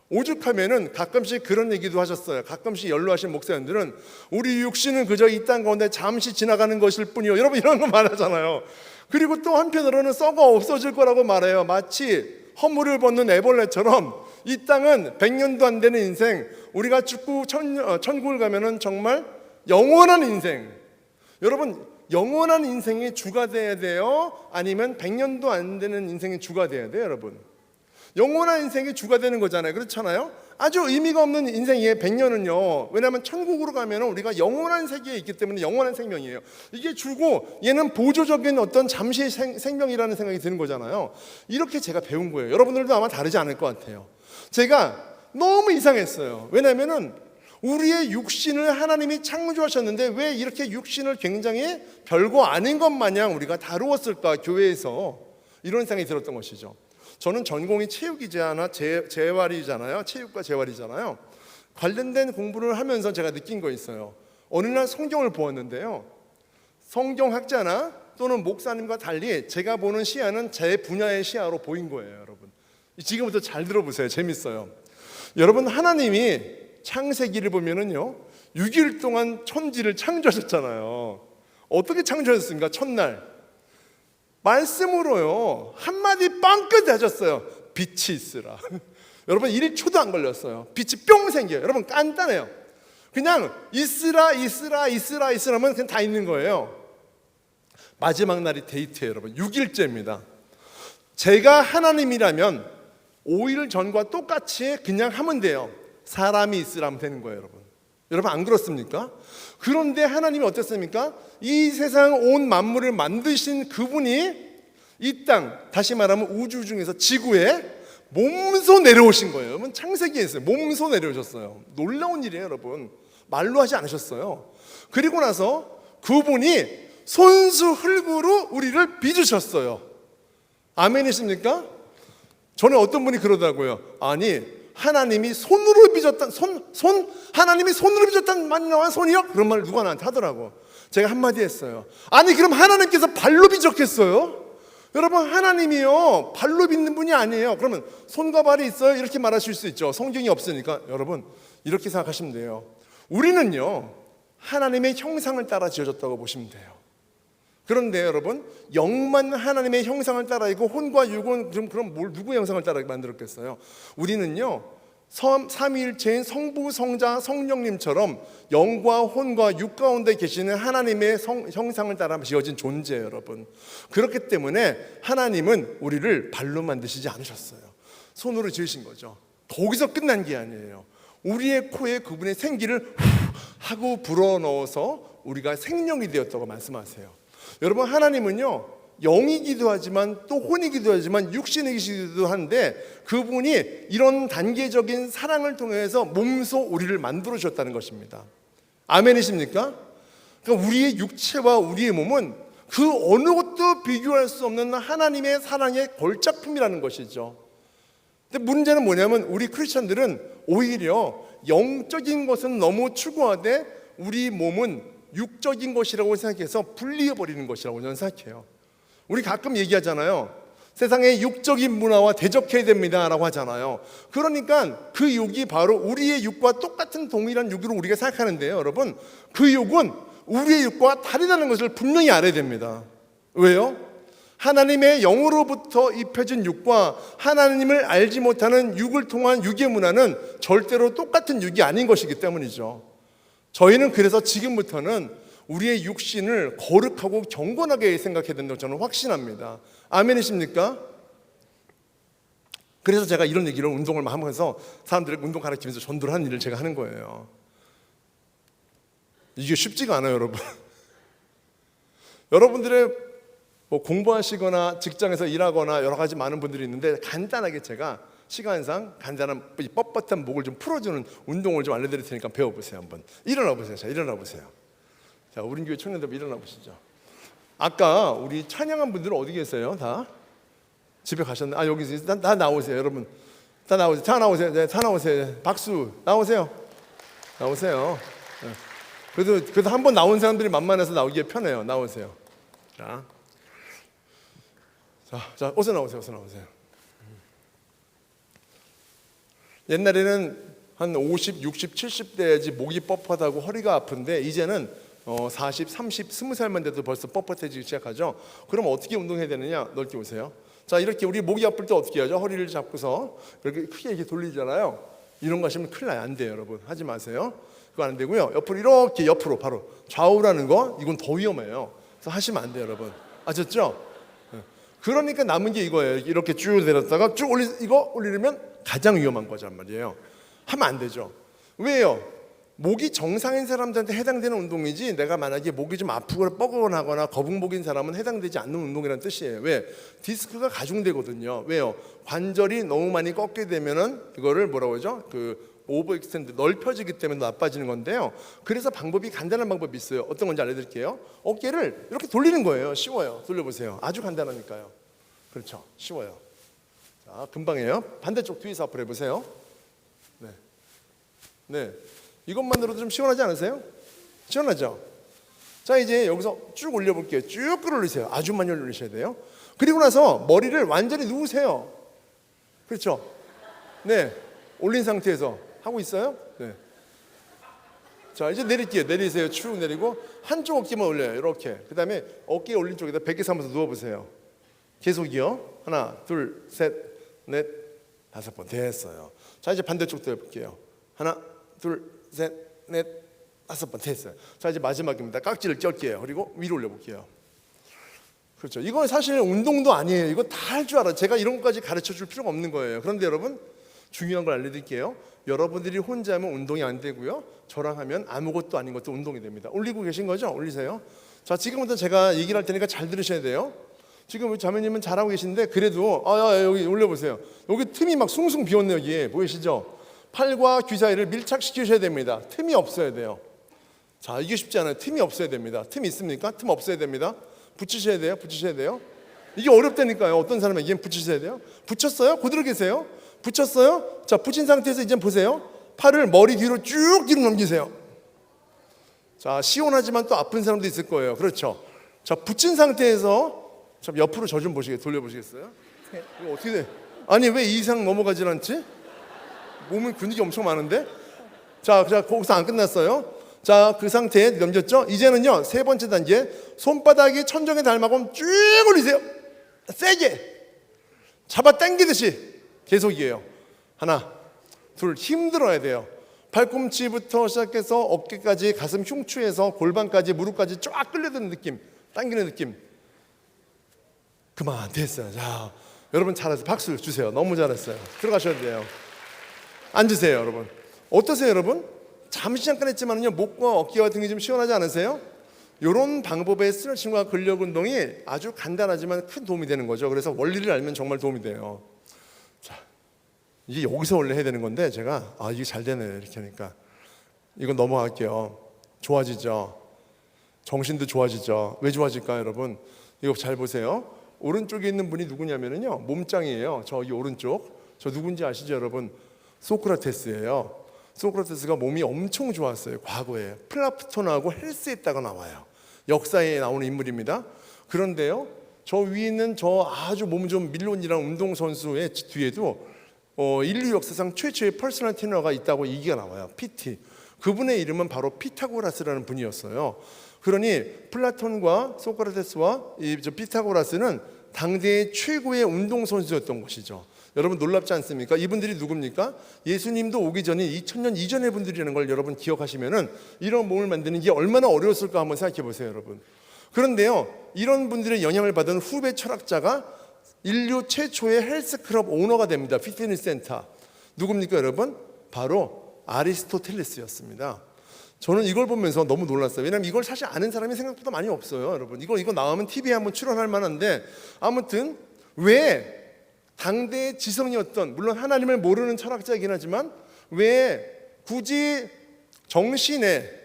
오죽하면은 가끔씩 그런 얘기도 하셨어요. 가끔씩 연로하신 목사님들은 우리 육신은 그저 이 땅 가운데 잠시 지나가는 것일 뿐이요. 여러분 이런 거 말하잖아요. 그리고 또 한편으로는 썩어 없어질 거라고 말해요. 마치 허물을 벗는 애벌레처럼 이 땅은 100년도 안 되는 인생, 우리가 죽고 천국을 가면은 정말 영원한 인생. 여러분 영원한 인생이 주가 돼야 돼요? 아니면 100년도 안 되는 인생이 주가 돼야 돼요? 여러분 영원한 인생이 주가 되는 거잖아요. 그렇잖아요. 아주 의미가 없는 인생이에요 100년은요. 왜냐하면 천국으로 가면 우리가 영원한 세계에 있기 때문에 영원한 생명이에요. 이게 주고 얘는 보조적인 어떤 잠시의 생명이라는 생각이 드는 거잖아요. 이렇게 제가 배운 거예요. 여러분들도 아마 다르지 않을 것 같아요. 제가 너무 이상했어요. 왜냐하면 우리의 육신을 하나님이 창조하셨는데 왜 이렇게 육신을 굉장히 별거 아닌 것 마냥 우리가 다루었을까, 교회에서. 이런 생각이 들었던 것이죠. 저는 전공이 체육이잖아, 재활이잖아요. 체육과 재활이잖아요. 관련된 공부를 하면서 제가 느낀 거 있어요. 어느 날 성경을 보았는데요, 성경학자나 또는 목사님과 달리 제가 보는 시야는 제 분야의 시야로 보인 거예요. 여러분 지금부터 잘 들어보세요. 재밌어요. 여러분 하나님이 창세기를 보면은요 6일 동안 천지를 창조하셨잖아요. 어떻게 창조하셨습니까? 첫날 말씀으로요 한마디 빵끝 하셨어요. 빛이 있으라. 여러분 1초도 안 걸렸어요. 빛이 뿅 생겨요. 여러분 간단해요. 그냥 있으라 있으라 있으라 있으라면 그냥 다 있는 거예요. 마지막 날이 데이트예요. 여러분 6일째입니다. 제가 하나님이라면 5일 전과 똑같이 그냥 하면 돼요. 사람이 있으라면 되는 거예요. 여러분 안 그렇습니까? 그런데 하나님이 어땠습니까? 이 세상 온 만물을 만드신 그분이 이 땅, 다시 말하면 우주 중에서 지구에 몸소 내려오신 거예요. 여러분 창세기에 있어요. 몸소 내려오셨어요. 놀라운 일이에요. 여러분 말로 하지 않으셨어요. 그리고 나서 그분이 손수 흙으로 우리를 빚으셨어요. 아멘이십니까? 전에 어떤 분이 그러더라고요. 아니 하나님이 손으로 빚었다 하나님이 손으로 빚었다는 말이 나와 손이요? 그런 말 누가 나한테 하더라고. 제가 한마디 했어요. 아니 그럼 하나님께서 발로 빚었겠어요? 여러분 하나님이요 발로 빚는 분이 아니에요. 그러면 손과 발이 있어요? 이렇게 말하실 수 있죠. 성경이 없으니까. 여러분 이렇게 생각하시면 돼요. 우리는요 하나님의 형상을 따라 지어졌다고 보시면 돼요. 그런데 여러분 영만 하나님의 형상을 따라 있고 혼과 육은 그럼 누구의 형상을 따라 만들었겠어요? 우리는요 삼위일체인 성부, 성자, 성령님처럼 영과 혼과 육 가운데 계시는 하나님의 형상을 따라 지어진 존재예요. 여러분 그렇기 때문에 하나님은 우리를 발로 만드시지 않으셨어요. 손으로 지으신 거죠. 거기서 끝난 게 아니에요. 우리의 코에 그분의 생기를 하고 불어넣어서 우리가 생명이 되었다고 말씀하세요. 여러분 하나님은요 영이기도 하지만 또 혼이기도 하지만 육신이기도 한데 그분이 이런 단계적인 사랑을 통해서 몸소 우리를 만들어 주셨다는 것입니다. 아멘이십니까? 그러니까 우리의 육체와 우리의 몸은 그 어느 것도 비교할 수 없는 하나님의 사랑의 걸작품이라는 것이죠. 근데 문제는 뭐냐면 우리 크리스천들은 오히려 영적인 것은 너무 추구하되 우리 몸은 육적인 것이라고 생각해서 분리해버리는 것이라고 저는 생각해요. 우리 가끔 얘기하잖아요. 세상의 육적인 문화와 대적해야 됩니다 라고 하잖아요. 그러니까 그 육이 바로 우리의 육과 똑같은 동일한 육으로 우리가 생각하는데요. 여러분 그 육은 우리의 육과 다르다는 것을 분명히 알아야 됩니다. 왜요? 하나님의 영으로부터 입혀진 육과 하나님을 알지 못하는 육을 통한 육의 문화는 절대로 똑같은 육이 아닌 것이기 때문이죠. 저희는 그래서 지금부터는 우리의 육신을 거룩하고 경건하게 생각해야 된다고 저는 확신합니다. 아멘이십니까? 그래서 제가 이런 얘기를 운동을 하면서 사람들에게 운동 가르치면서 전도를 하는 일을 제가 하는 거예요. 이게 쉽지가 않아요, 여러분. 여러분들의 뭐 공부하시거나 직장에서 일하거나 여러 가지 많은 분들이 있는데 간단하게 제가 시간상 간단한 뻣뻣한 목을 좀 풀어주는 운동을 좀 알려드릴 테니까 배워보세요. 한번 일어나 보세요. 자, 일어나 보세요. 자, 우리 교회 청년들 일어나 보시죠. 아까 우리 찬양한 분들은 어디 계세요? 다 집에 가셨나? 아 여기 다 나오세요, 여러분. 다 나오세요. 다 나오세요. 네, 다 나오세요. 박수. 나오세요. 나오세요. 네. 그래도 한 번 나온 사람들이 만만해서 나오기에 편해요. 나오세요. 자, 어서 나오세요. 어서 나오세요. 옛날에는 한 50, 60, 70대야지 목이 뻣뻣하고 허리가 아픈데 이제는 40, 30, 20살만 돼도 벌써 뻣뻣해지기 시작하죠. 그럼 어떻게 운동해야 되느냐? 넓게 보세요. 자, 이렇게 우리 목이 아플 때 어떻게 하죠? 허리를 잡고서 이렇게 크게 이렇게 돌리잖아요. 이런 거 하시면 큰일 나요. 안 돼요, 여러분. 하지 마세요. 그거 안 되고요. 옆으로 이렇게 옆으로 바로 좌우라는 거 이건 더 위험해요. 그래서 하시면 안 돼요, 여러분. 아셨죠? 그러니까 남은 게 이거예요. 이렇게 쭉 내렸다가 쭉 이거 올리려면 가장 위험한 거란 말이에요. 하면 안 되죠. 왜요? 목이 정상인 사람들한테 해당되는 운동이지 내가 만약에 목이 좀 아프거나 뻐근하거나 거북목인 사람은 해당되지 않는 운동이라는 뜻이에요. 왜? 디스크가 가중되거든요. 왜요? 관절이 너무 많이 꺾게 되면은 그거를 뭐라고 하죠? 오버 익스텐드 넓혀지기 때문에 나빠지는 건데요. 그래서 간단한 방법이 있어요. 어떤 건지 알려드릴게요. 어깨를 이렇게 돌리는 거예요. 쉬워요. 돌려보세요. 아주 간단하니까요. 그렇죠. 쉬워요. 자, 금방이에요. 반대쪽 뒤에서 앞으로 해보세요. 네. 이것만으로도 좀 시원하지 않으세요? 시원하죠? 자, 이제 여기서 쭉 올려볼게요. 쭉 끌어올리세요. 아주 많이 올리셔야 돼요. 그리고 나서 머리를 완전히 누우세요. 그렇죠? 네. 올린 상태에서 하고 있어요? 네. 자, 이제 내릴게요. 내리세요. 쭉 내리고 한쪽 어깨만 올려요. 이렇게. 그 다음에 어깨 올린 쪽에다 베개 삼아서 누워보세요. 계속이요. 하나, 둘, 셋, 넷, 5번. 됐어요. 자, 이제 반대쪽도 해볼게요. 하나, 둘, 셋, 넷, 5번. 됐어요. 자, 이제 마지막입니다. 깍지를 낄게요. 그리고 위로 올려볼게요. 그렇죠. 이건 사실 운동도 아니에요. 이거 다 할 줄 알아요. 제가 이런 것까지 가르쳐 줄 필요가 없는 거예요. 그런데 여러분, 중요한 걸 알려드릴게요. 여러분들이 혼자 하면 운동이 안 되고요. 저랑 하면 아무것도 아닌 것도 운동이 됩니다. 올리고 계신 거죠? 올리세요. 자, 지금부터 제가 얘기를 할 테니까 잘 들으셔야 돼요. 지금 우리 자매님은 잘하고 계신데 그래도 여기 올려보세요. 여기 틈이 막 숭숭 비었네요. 여기 보이시죠? 팔과 귀 사이를 밀착시키셔야 됩니다. 틈이 없어야 돼요. 자, 이게 쉽지 않아요. 틈이 없어야 됩니다. 틈이 있습니까? 틈 없어야 됩니다. 붙이셔야 돼요. 붙이셔야 돼요. 이게 어렵다니까요. 어떤 사람에게는 붙이셔야 돼요. 붙였어요? 그대로 계세요. 붙였어요? 자, 붙인 상태에서 이제 보세요. 팔을 머리 뒤로 쭉 뒤로 넘기세요. 자, 시원하지만 또 아픈 사람도 있을 거예요. 그렇죠? 자, 붙인 상태에서 참 옆으로 저 좀 보시게 돌려보시겠어요? 이거 어떻게 돼? 아니 왜 이 이상 넘어가질 않지? 몸은 근육이 엄청 많은데? 자, 거기서 안 끝났어요. 자, 그 상태에 넘겼죠? 이제는요, 세 번째 단계. 손바닥이 천정에 닿을만큼 쭉 올리세요. 세게. 잡아 당기듯이. 계속이에요. 하나, 둘, 힘들어야 돼요. 발꿈치부터 시작해서 어깨까지, 가슴 흉추에서 골반까지, 무릎까지 쫙 끌려드는 느낌. 당기는 느낌. 그만, 됐어요. 자, 여러분 잘하세요. 박수 주세요. 너무 잘했어요. 들어가셔야 돼요. 앉으세요, 여러분. 어떠세요, 여러분? 잠시 잠깐 했지만요, 목과 어깨와 등이 좀 시원하지 않으세요? 이런 방법의 스트레칭과 근력 운동이 아주 간단하지만 큰 도움이 되는 거죠. 그래서 원리를 알면 정말 도움이 돼요. 자, 이게 여기서 원래 해야 되는 건데 제가 이게 잘 되네 이렇게 하니까 이건 넘어갈게요. 좋아지죠? 정신도 좋아지죠? 왜 좋아질까요, 여러분? 이거 잘 보세요. 오른쪽에 있는 분이 누구냐면요, 몸짱이에요. 저기 오른쪽. 저 누군지 아시죠, 여러분? 소크라테스예요. 소크라테스가 몸이 엄청 좋았어요. 과거에 플라톤하고 헬스했다가 나와요. 역사에 나오는 인물입니다. 그런데요, 저 위에 있는 저 아주 몸 좀 밀론이라는 운동선수의 뒤에도 인류 역사상 최초의 퍼스널 트레이너가 있다고 얘기가 나와요. PT. 그분의 이름은 바로 피타고라스라는 분이었어요. 그러니 플라톤과 소크라테스와 피타고라스는 당대의 최고의 운동선수였던 것이죠. 여러분 놀랍지 않습니까? 이분들이 누굽니까? 예수님도 오기 전에 2000년 이전의 분들이라는 걸 여러분 기억하시면은 이런 몸을 만드는 게 얼마나 어려웠을까 한번 생각해 보세요, 여러분. 그런데요, 이런 분들의 영향을 받은 후배 철학자가 인류 최초의 헬스클럽 오너가 됩니다. 피트니스 센터. 누굽니까, 여러분? 바로 아리스토텔레스였습니다. 저는 이걸 보면서 너무 놀랐어요. 왜냐하면 이걸 사실 아는 사람이 생각보다 많이 없어요, 여러분. 이거 나오면 TV에 한번 출연할 만한데, 아무튼 왜 당대의 지성이었던, 물론 하나님을 모르는 철학자이긴 하지만 왜 굳이 정신의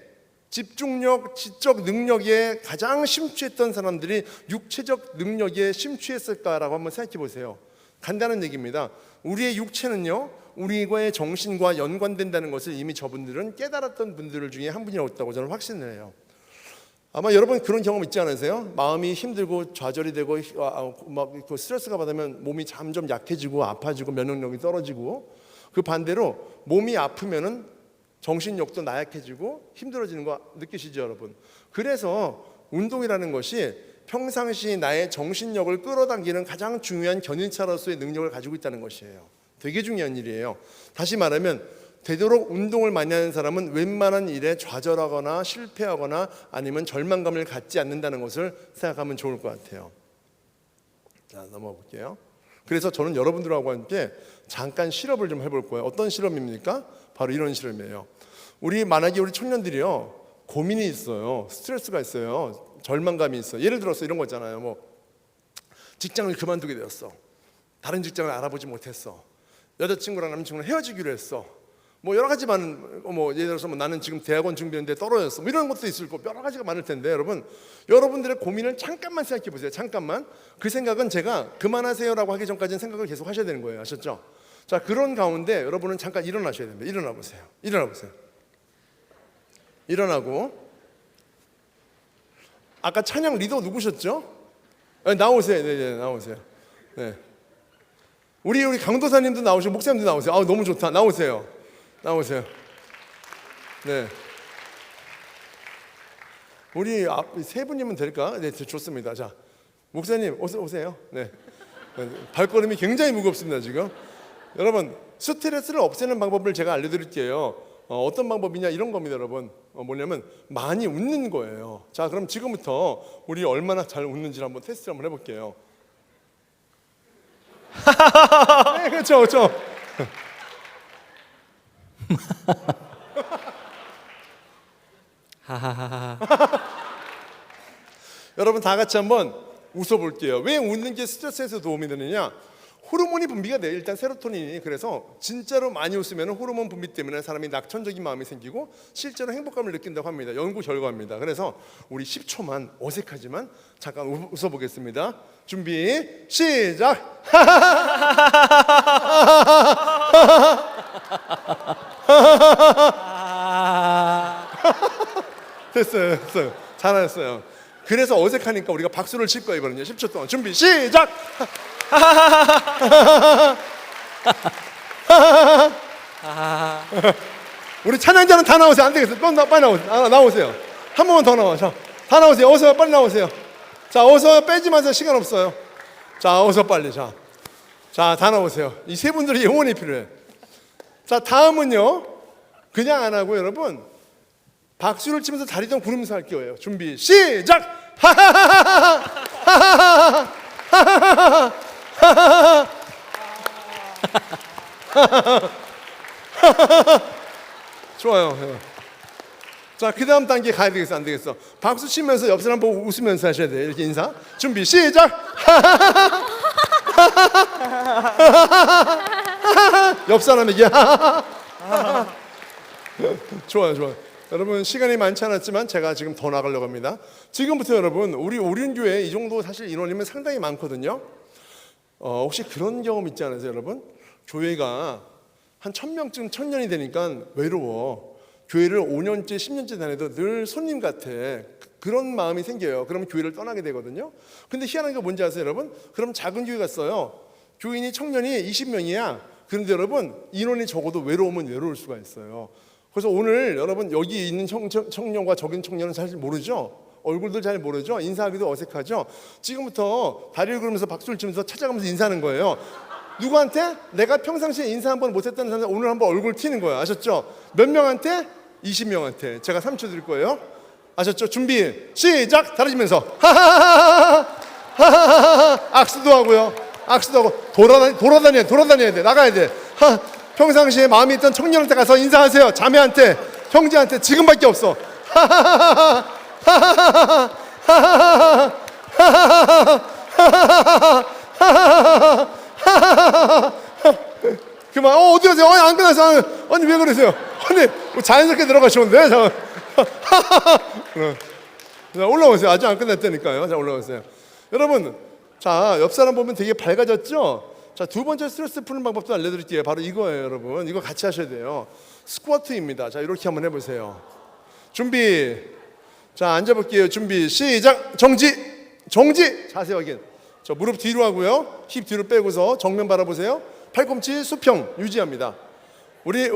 집중력, 지적 능력에 가장 심취했던 사람들이 육체적 능력에 심취했을까라고 한번 생각해 보세요. 간단한 얘기입니다. 우리의 육체는요, 우리과의 정신과 연관된다는 것을 이미 저분들은 깨달았던 분들 중에 한 분이었다고 저는 확신을 해요. 아마 여러분 그런 경험 있지 않으세요? 마음이 힘들고 좌절이 되고 막 스트레스가 받으면 몸이 점점 약해지고 아파지고 면역력이 떨어지고, 그 반대로 몸이 아프면은 정신력도 나약해지고 힘들어지는 거 느끼시죠, 여러분? 그래서 운동이라는 것이 평상시 나의 정신력을 끌어당기는 가장 중요한 견인차로서의 능력을 가지고 있다는 것이에요. 되게 중요한 일이에요. 다시 말하면 되도록 운동을 많이 하는 사람은 웬만한 일에 좌절하거나 실패하거나 아니면 절망감을 갖지 않는다는 것을 생각하면 좋을 것 같아요. 자, 넘어가 볼게요. 그래서 저는 여러분들하고 함께 잠깐 실험을 좀 해볼 거예요. 어떤 실험입니까? 바로 이런 실험이에요. 만약에 우리 청년들이요, 고민이 있어요. 스트레스가 있어요. 절망감이 있어요. 예를 들어서 이런 거 있잖아요. 뭐 직장을 그만두게 되었어. 다른 직장을 알아보지 못했어. 여자친구랑 남자친구랑 헤어지기로 했어. 뭐 여러 가지만, 예를 들어서 나는 지금 대학원 준비하는데 떨어졌어. 뭐 이런 것도 있을 거고 여러 가지가 많을 텐데, 여러분들의 고민을 잠깐만 생각해 보세요. 잠깐만. 그 생각은 제가 그만하세요라고 하기 전까지는 생각을 계속 하셔야 되는 거예요. 아셨죠? 자, 그런 가운데 여러분은 잠깐 일어나셔야 됩니다. 일어나 보세요. 일어나 보세요. 일어나고, 아까 찬양 리더 누구셨죠? 나오세요. 네, 나오세요. 네. 우리 강도사님도 나오시고 목사님도 나오세요. 너무 좋다. 나오세요. 네. 우리 세 분이면 될까? 네, 좋습니다. 자, 목사님 오세요. 네, 발걸음이 굉장히 무겁습니다 지금. 여러분 스트레스를 없애는 방법을 제가 알려드릴게요. 어떤 방법이냐 이런 겁니다, 여러분. 뭐냐면 많이 웃는 거예요. 자, 그럼 지금부터 우리 얼마나 잘 웃는지 한번 테스트 한번 해볼게요. 네, 그렇죠, 그렇죠. 하하하하. 여러분 다 같이 한번 웃어볼게요. 왜 웃는 게 스트레스 해소 도움이 되느냐? 호르몬이 분비가 돼요. 일단 세로토닌이. 그래서 진짜로 많이 웃으면 호르몬 분비 때문에 사람이 낙천적인 마음이 생기고 실제로 행복감을 느낀다고 합니다. 연구 결과입니다. 그래서 우리 10초만 어색하지만 잠깐 웃어보겠습니다. 준비 시작. 됐어요. 잘하셨어요. 그래서 어색하니까 우리가 박수를 칠 거예요. 이번은요. 10초 동안 준비 시작. 우리 찬양자는 다 나오세요. 안 되겠어요. 빨리 나오세요. 나오세요. 한 번만 더 나와. 자, 다 나오세요. 어서 빨리 나오세요. 자, 어서 빼지 마세요. 시간 없어요. 자, 어서 빨리. 자, 다 나오세요. 이 세 분들이 영원히 필요해. 자, 다음은요. 그냥 안 하고 여러분 박수를 치면서 다리 좀 구르면서 할 거예요. 준비 시작. 좋아요. 자, 그 다음 단계 가야 되겠어, 안 되겠어? 박수 치면서 옆 사람 보고 웃으면서 하셔야 돼요. 이렇게 인사. 준비 시작. 옆 사람에게. 좋아요. 여러분 시간이 많지 않았지만 제가 지금 더 나가려고 합니다. 지금부터 여러분 우리 오륜교회 이 정도 사실 인원이면 상당히 많거든요. 혹시 그런 경험 있지 않으세요, 여러분? 교회가 한 1000명쯤 1000년이 되니까 외로워. 교회를 5년째 10년째 다녀도 늘 손님 같아. 그런 마음이 생겨요. 그러면 교회를 떠나게 되거든요. 근데 희한한 게 뭔지 아세요, 여러분? 그럼 작은 교회 갔어요. 교인이 청년이 20명이야. 그런데 여러분 인원이 적어도 외로우면 외로울 수가 있어요. 그래서 오늘 여러분 여기 있는 청년과 저긴 청년은 사실 모르죠? 얼굴들 잘 모르죠? 인사하기도 어색하죠? 지금부터 다리를 걸으면서 박수를 치면서 찾아가면서 인사하는 거예요. 누구한테? 내가 평상시에 인사 한번 못했다는 사람 오늘 한번 얼굴 튀는 거예요. 아셨죠? 몇 명한테? 20명한테. 제가 3초 드릴 거예요. 아셨죠? 준비 시작. 다리지면서 악수도 하고요. 돌아다녀야 돼. 나가야 돼. 평상시에 마음이 있던 청년한테 가서 인사하세요. 자매한테, 형제한테. 지금밖에 없어. 그만. 어디 가세요? 안 끝났어. 아니 왜 그러세요? 아니 뭐 자연스럽게 들어가시는데. 자, 올라오세요. 아직 안 끝났다니까요. 자, 올라오세요. 여러분, 자, 옆 사람 보면 되게 밝아졌죠? 자, 두 번째 스트레스 푸는 방법도 알려드릴게요. 바로 이거예요, 여러분. 이거 같이 하셔야 돼요. 스쿼트입니다. 자, 이렇게 한번 해보세요. 준비. 자, 앉아볼게요. 준비 시작. 정지. 자세 확인. 자, 무릎 뒤로 하고요. 힙 뒤로 빼고서 정면 바라보세요. 팔꿈치 수평 유지합니다. 우리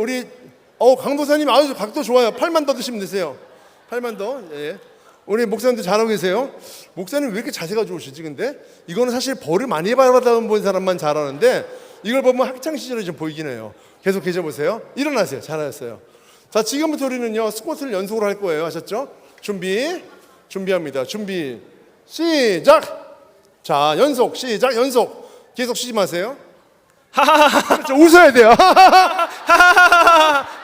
강도사님 아주 각도 좋아요. 팔만 더 드시면 되세요. 팔만 더. 예. 우리 목사님도 잘하고 계세요. 목사님 왜 이렇게 자세가 좋으시지? 근데 이거는 사실 벌을 많이 받아본 사람만 잘하는데 이걸 보면 학창 시절에 좀 보이긴 해요. 계속 계셔보세요. 일어나세요. 잘하셨어요. 자, 지금부터 우리는요 스쿼트를 연속으로 할 거예요. 아셨죠? 준비합니다. 준비 시작. 자, 연속 시작. 연속 계속 쉬지 마세요. 그렇죠. 웃어야 돼요.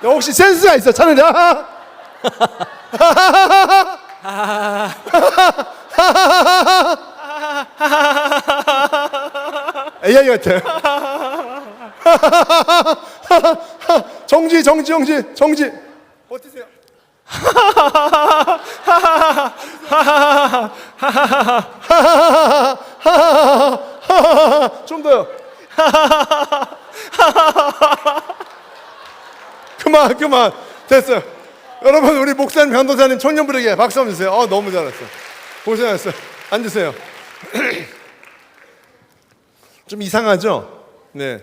역시 센스가 있어. 차라리 AI 같아. 정지. 어떠세요? 좀 더요. 그만. 됐어요. 여러분, 우리 목사님, 변도사님, 청년부에게 박수 한번 주세요. 너무 잘했어요. 고생하셨어요. 앉으세요. 좀 이상하죠? 네.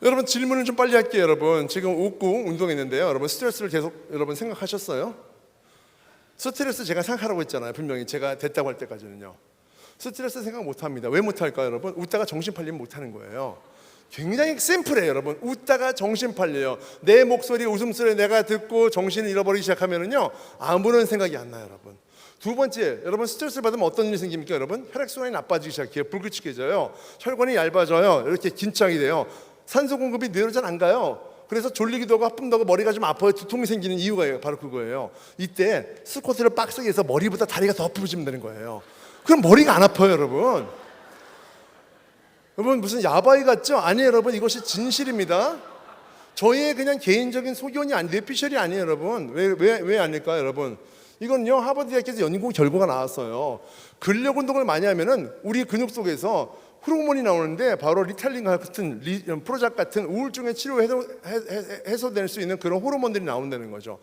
여러분, 질문을 좀 빨리 할게요. 여러분, 지금 웃고 운동했는데요. 여러분, 스트레스를 계속 여러분 생각하셨어요? 스트레스 제가 생각하라고 했잖아요. 분명히 제가 됐다고 할 때까지는요. 스트레스 생각 못합니다. 왜 못할까요, 여러분? 웃다가 정신 팔리면 못하는 거예요. 굉장히 심플해요, 여러분. 웃다가 정신 팔려요. 내 목소리, 웃음소리 내가 듣고 정신을 잃어버리기 시작하면은요, 아무런 생각이 안 나요, 여러분. 두 번째, 여러분 스트레스를 받으면 어떤 일이 생깁니까, 여러분? 혈액순환이 나빠지기 시작해요. 불규칙해져요. 혈관이 얇아져요. 이렇게 긴장이 돼요. 산소 공급이 뇌로 잘 안 가요. 그래서 졸리기도 하고 아픔도 하고 머리가 좀 아파요. 두통이 생기는 이유가 바로 그거예요. 이때 스쿼트를 빡세게 해서 머리보다 다리가 더 아프시면 되는 거예요. 그럼 머리가 안 아파요, 여러분. 여러분 무슨 야바이 같죠? 아니에요, 여러분. 이것이 진실입니다. 저희의 그냥 개인적인 소견이 뇌피셜이 아니에요, 여러분. 왜 아닐까요, 여러분? 이건요, 하버드 대학에서 연구 결과가 나왔어요. 근력 운동을 많이 하면은 우리 근육 속에서 호르몬이 나오는데 바로 리탈린 같은 프로작 같은 우울증의 치료 해소될 수 있는 그런 호르몬들이 나온다는 거죠.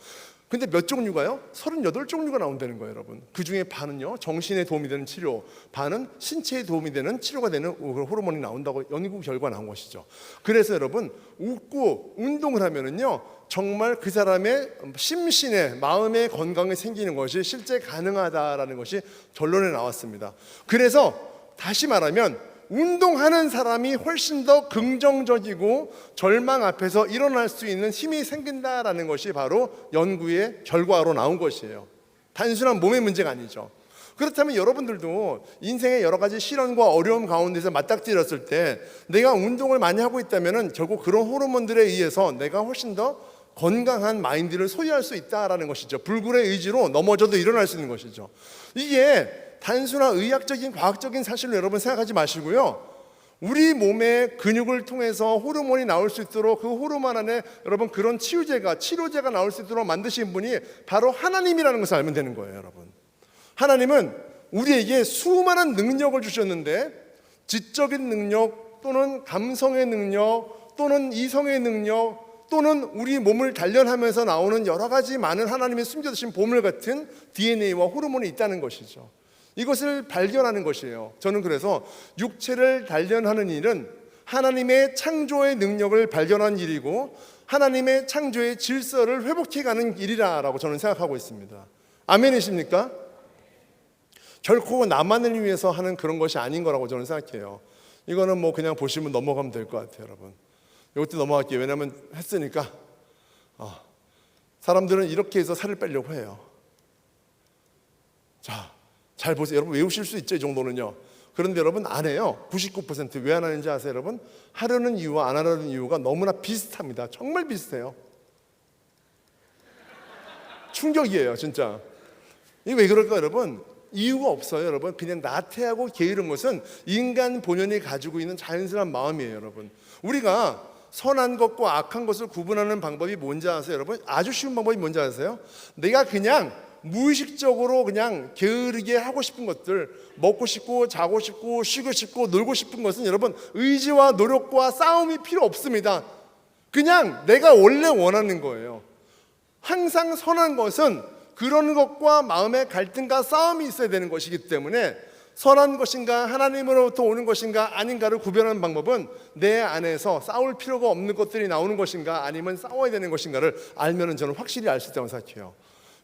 근데 몇 종류가요? 38종류가 나온다는 거예요, 여러분. 그 중에 반은요, 정신에 도움이 되는 치료, 반은 신체에 도움이 되는 치료가 되는 호르몬이 나온다고 연구 결과 나온 것이죠. 그래서 여러분, 웃고 운동을 하면은요, 정말 그 사람의 심신의 마음의 건강이 생기는 것이 실제 가능하다라는 것이 결론에 나왔습니다. 그래서 다시 말하면 운동하는 사람이 훨씬 더 긍정적이고 절망 앞에서 일어날 수 있는 힘이 생긴다라는 것이 바로 연구의 결과로 나온 것이에요. 단순한 몸의 문제가 아니죠. 그렇다면 여러분들도 인생의 여러 가지 시련과 어려움 가운데서 맞닥뜨렸을 때 내가 운동을 많이 하고 있다면 결국 그런 호르몬들에 의해서 내가 훨씬 더 건강한 마인드를 소유할 수 있다라는 것이죠. 불굴의 의지로 넘어져도 일어날 수 있는 것이죠. 이게 단순한 의학적인 과학적인 사실로 여러분 생각하지 마시고요. 우리 몸의 근육을 통해서 호르몬이 나올 수 있도록 그 호르몬 안에 여러분 그런 치료제가 나올 수 있도록 만드신 분이 바로 하나님이라는 것을 알면 되는 거예요, 여러분. 하나님은 우리에게 수많은 능력을 주셨는데 지적인 능력 또는 감성의 능력 또는 이성의 능력 또는 우리 몸을 단련하면서 나오는 여러 가지 많은 하나님이 숨겨두신 보물 같은 DNA와 호르몬이 있다는 것이죠. 이것을 발견하는 것이에요. 저는 그래서 육체를 단련하는 일은 하나님의 창조의 능력을 발견한 일이고 하나님의 창조의 질서를 회복해가는 일이라고 저는 생각하고 있습니다. 아멘이십니까? 결코 나만을 위해서 하는 그런 것이 아닌 거라고 저는 생각해요. 이거는 뭐 그냥 보시면 넘어가면 될 것 같아요, 여러분. 이것도 넘어갈게요. 왜냐하면 했으니까 사람들은 이렇게 해서 살을 빼려고 해요. 자, 잘 보세요. 여러분 외우실 수 있죠, 이 정도는요. 그런데 여러분 안 해요. 99%. 왜 안 하는지 아세요, 여러분? 하려는 이유와 안 하려는 이유가 너무나 비슷합니다. 정말 비슷해요. 충격이에요, 진짜. 이게 왜 그럴까요, 여러분? 이유가 없어요, 여러분. 그냥 나태하고 게으른 것은 인간 본연이 가지고 있는 자연스러운 마음이에요, 여러분. 우리가 선한 것과 악한 것을 구분하는 방법이 뭔지 아세요, 여러분? 아주 쉬운 방법이 뭔지 아세요? 내가 그냥 무의식적으로 그냥 게으르게 하고 싶은 것들, 먹고 싶고 자고 싶고 쉬고 싶고 놀고 싶은 것은 여러분 의지와 노력과 싸움이 필요 없습니다. 그냥 내가 원래 원하는 거예요. 항상 선한 것은 그런 것과 마음의 갈등과 싸움이 있어야 되는 것이기 때문에 선한 것인가 하나님으로부터 오는 것인가 아닌가를 구별하는 방법은 내 안에서 싸울 필요가 없는 것들이 나오는 것인가 아니면 싸워야 되는 것인가를 알면 저는 확실히 알 수 있다고 생각해요.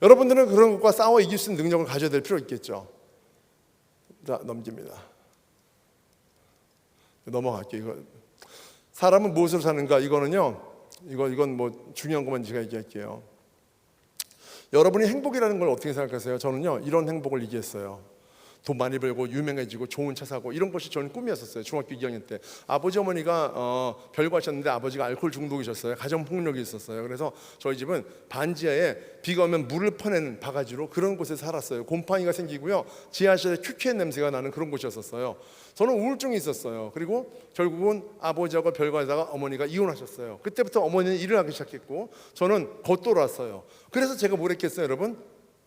여러분들은 그런 것과 싸워 이길 수 있는 능력을 가져야 될 필요 있겠죠. 자, 넘깁니다. 넘어갈게요. 이거 사람은 무엇으로 사는가? 이거는요. 이건 뭐 중요한 것만 제가 얘기할게요. 여러분이 행복이라는 걸 어떻게 생각하세요? 저는요 이런 행복을 얘기했어요. 돈 많이 벌고 유명해지고 좋은 차 사고 이런 것이 저는 꿈이었었어요. 중학교 2학년 때 아버지 어머니가 별거하셨는데 아버지가 알코올 중독이셨어요. 가정폭력이 있었어요. 그래서 저희 집은 반지하에 비가 오면 물을 퍼내는 바가지로 그런 곳에 살았어요. 곰팡이가 생기고요 지하실에 큐큐한 냄새가 나는 그런 곳이었어요. 저는 우울증이 있었어요. 그리고 결국은 아버지하고 별거하다가 어머니가 이혼하셨어요. 그때부터 어머니는 일을 하기 시작했고 저는 겉돌았어요. 그래서 제가 뭘 했겠어요, 여러분?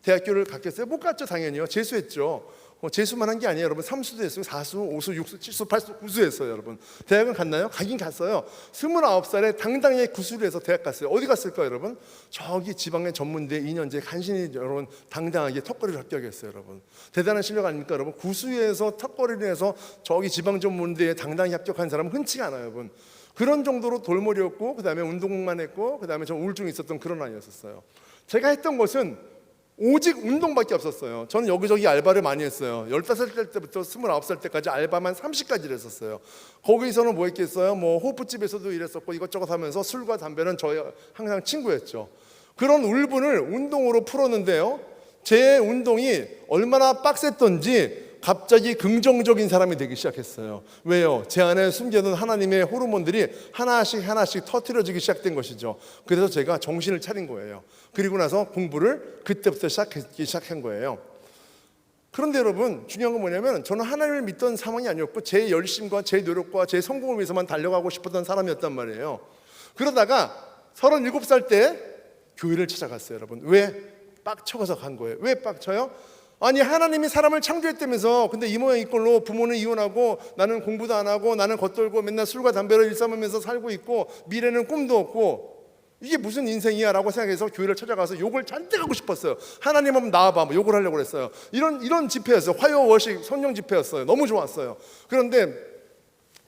대학교를 갔겠어요? 못 갔죠, 당연히요. 재수했죠. 재수만 한 게 아니에요, 여러분. 3수도 했어요. 4수, 5수, 6수, 7수, 8수, 9수 했어요, 여러분. 대학은 갔나요? 가긴 갔어요. 29살에 당당히 구수를 해서 대학 갔어요. 어디 갔을까요, 여러분? 저기 지방의 전문대 2년제 간신히 여러분 당당하게 턱걸이를 합격했어요, 여러분. 대단한 실력 아닙니까, 여러분? 구수에서 턱걸이를 해서 저기 지방 전문대에 당당히 합격한 사람은 흔치가 않아요, 여러분. 그런 정도로 돌머리였고 그 다음에 운동만 했고 그 다음에 좀 우울증이 있었던 그런 아이였었어요. 제가 했던 것은 오직 운동밖에 없었어요. 저는 여기저기 알바를 많이 했어요. 15살 때부터 29살 때까지 알바만 30가지를 했었어요. 거기서는 뭐 했겠어요? 뭐 호프집에서도 일했었고 이것저것 하면서 술과 담배는 저희 항상 친구였죠. 그런 울분을 운동으로 풀었는데요. 제 운동이 얼마나 빡셌던지 갑자기 긍정적인 사람이 되기 시작했어요. 왜요? 제 안에 숨겨둔 하나님의 호르몬들이 하나씩 터트려지기 시작된 것이죠. 그래서 제가 정신을 차린 거예요. 그리고 나서 공부를 그때부터 시작한 거예요. 그런데 여러분, 중요한 건 뭐냐면 저는 하나님을 믿던 상황이 아니었고 제 열심과 제 노력과 제 성공을 위해서만 달려가고 싶었던 사람이었단 말이에요. 그러다가 37살 때 교회를 찾아갔어요. 여러분, 왜? 빡쳐서 간 거예요. 왜 빡쳐요? 아니, 하나님이 사람을 창조했다면서, 근데 이 모양 이 꼴로 부모는 이혼하고 나는 공부도 안 하고 나는 겉돌고 맨날 술과 담배를 일삼으면서 살고 있고 미래는 꿈도 없고 이게 무슨 인생이야 라고 생각해서 교회를 찾아가서 욕을 잔뜩 하고 싶었어요. 하나님 한번 나와봐, 뭐 욕을 하려고 그랬어요. 이런 집회였어요. 화요 워식 성령 집회였어요. 너무 좋았어요. 그런데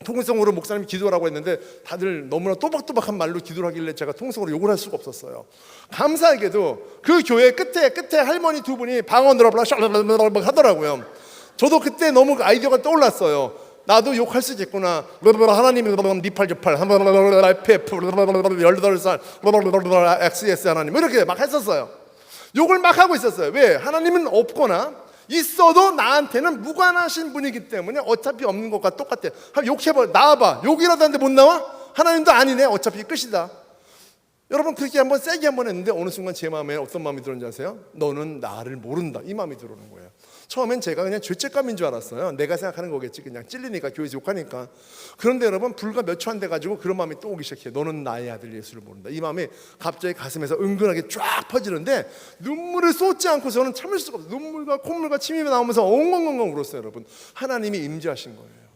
통성으로 목사님이 기도하라고 했는데 다들 너무나 또박또박한 말로 기도를 하길래 제가 통성으로 욕을 할 수가 없었어요. 감사하게도 그 교회 끝에 할머니 두 분이 방언으로 하더라고요. 저도 그때 너무 아이디어가 떠올랐어요. 나도 욕할 수 있겠구나. 하나님 니팔저팔 PF 18살 XS 하나님 이렇게 막 했었어요. 욕을 막 하고 있었어요. 왜? 하나님은 없거나 있어도 나한테는 무관하신 분이기 때문에 어차피 없는 것과 똑같아. 욕해봐, 나와봐. 욕이라도 하는데 못 나와? 하나님도 아니네. 어차피 끝이다. 여러분, 그렇게 한번 세게 한번 했는데 어느 순간 제 마음에 어떤 마음이 들었는지 아세요? 너는 나를 모른다, 이 마음이 들어오는 거예요. 처음엔 제가 그냥 죄책감인 줄 알았어요. 내가 생각하는 거겠지, 그냥 찔리니까, 교회에서 욕하니까. 그런데 여러분, 불과 몇 초 안 돼가지고 그런 마음이 또 오기 시작해요. 너는 나의 아들 예수를 모른다. 이 마음이 갑자기 가슴에서 은근하게 쫙 퍼지는데 눈물을 쏟지 않고서는 참을 수가 없어요. 눈물과 콧물과 침이 나오면서 엉엉엉엉 울었어요. 여러분, 하나님이 임재하신 거예요.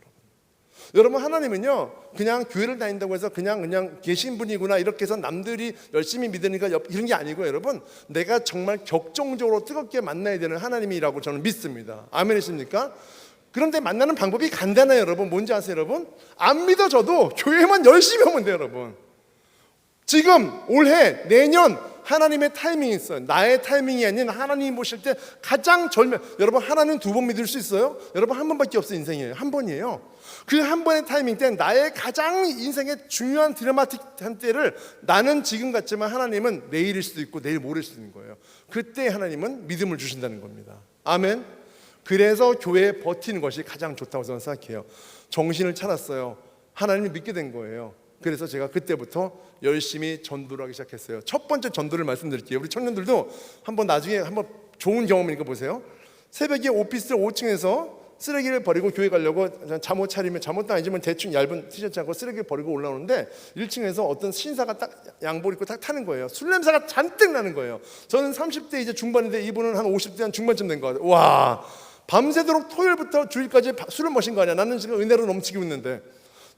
여러분, 하나님은요 그냥 교회를 다닌다고 해서 그냥 계신 분이구나 이렇게 해서 남들이 열심히 믿으니까 이런 게 아니고, 여러분, 내가 정말 격정적으로 뜨겁게 만나야 되는 하나님이라고 저는 믿습니다. 아멘이십니까? 그런데 만나는 방법이 간단해요. 여러분, 뭔지 아세요? 여러분, 안 믿어져도 교회만 열심히 하면 돼요. 여러분, 지금 올해 내년 하나님의 타이밍이 있어요. 나의 타이밍이 아닌 하나님 보실 때 가장 여러분, 하나님 두 번 믿을 수 있어요? 여러분, 한 번밖에 없어요. 인생이에요. 한 번이에요. 그 한 번의 타이밍 때 나의 가장 인생의 중요한 드라마틱한 때를 나는 지금 같지만 하나님은 내일일 수도 있고 내일 모레일 수도 있는 거예요. 그때 하나님은 믿음을 주신다는 겁니다. 아멘. 그래서 교회에 버티는 것이 가장 좋다고 저는 생각해요. 정신을 차렸어요. 하나님을 믿게 된 거예요. 그래서 제가 그때부터 열심히 전도를 하기 시작했어요. 첫 번째 전도를 말씀드릴게요. 우리 청년들도 한번 나중에 한번 좋은 경험이니까 보세요. 새벽에 오피스 5층에서 쓰레기를 버리고 교회 가려고 잠옷 차리면, 잠옷도 아니지만 대충 얇은 티셔츠 하고 쓰레기를 버리고 올라오는데 1층에서 어떤 신사가 딱 양복 입고 딱 타는 거예요. 술 냄새가 잔뜩 나는 거예요. 저는 30대 이제 중반인데 이분은 한 50대 한 중반쯤 된 거 같아요. 와, 밤새도록 토요일부터 주일까지 술을 마신 거 아니야. 나는 지금 은혜로 넘치고 있는데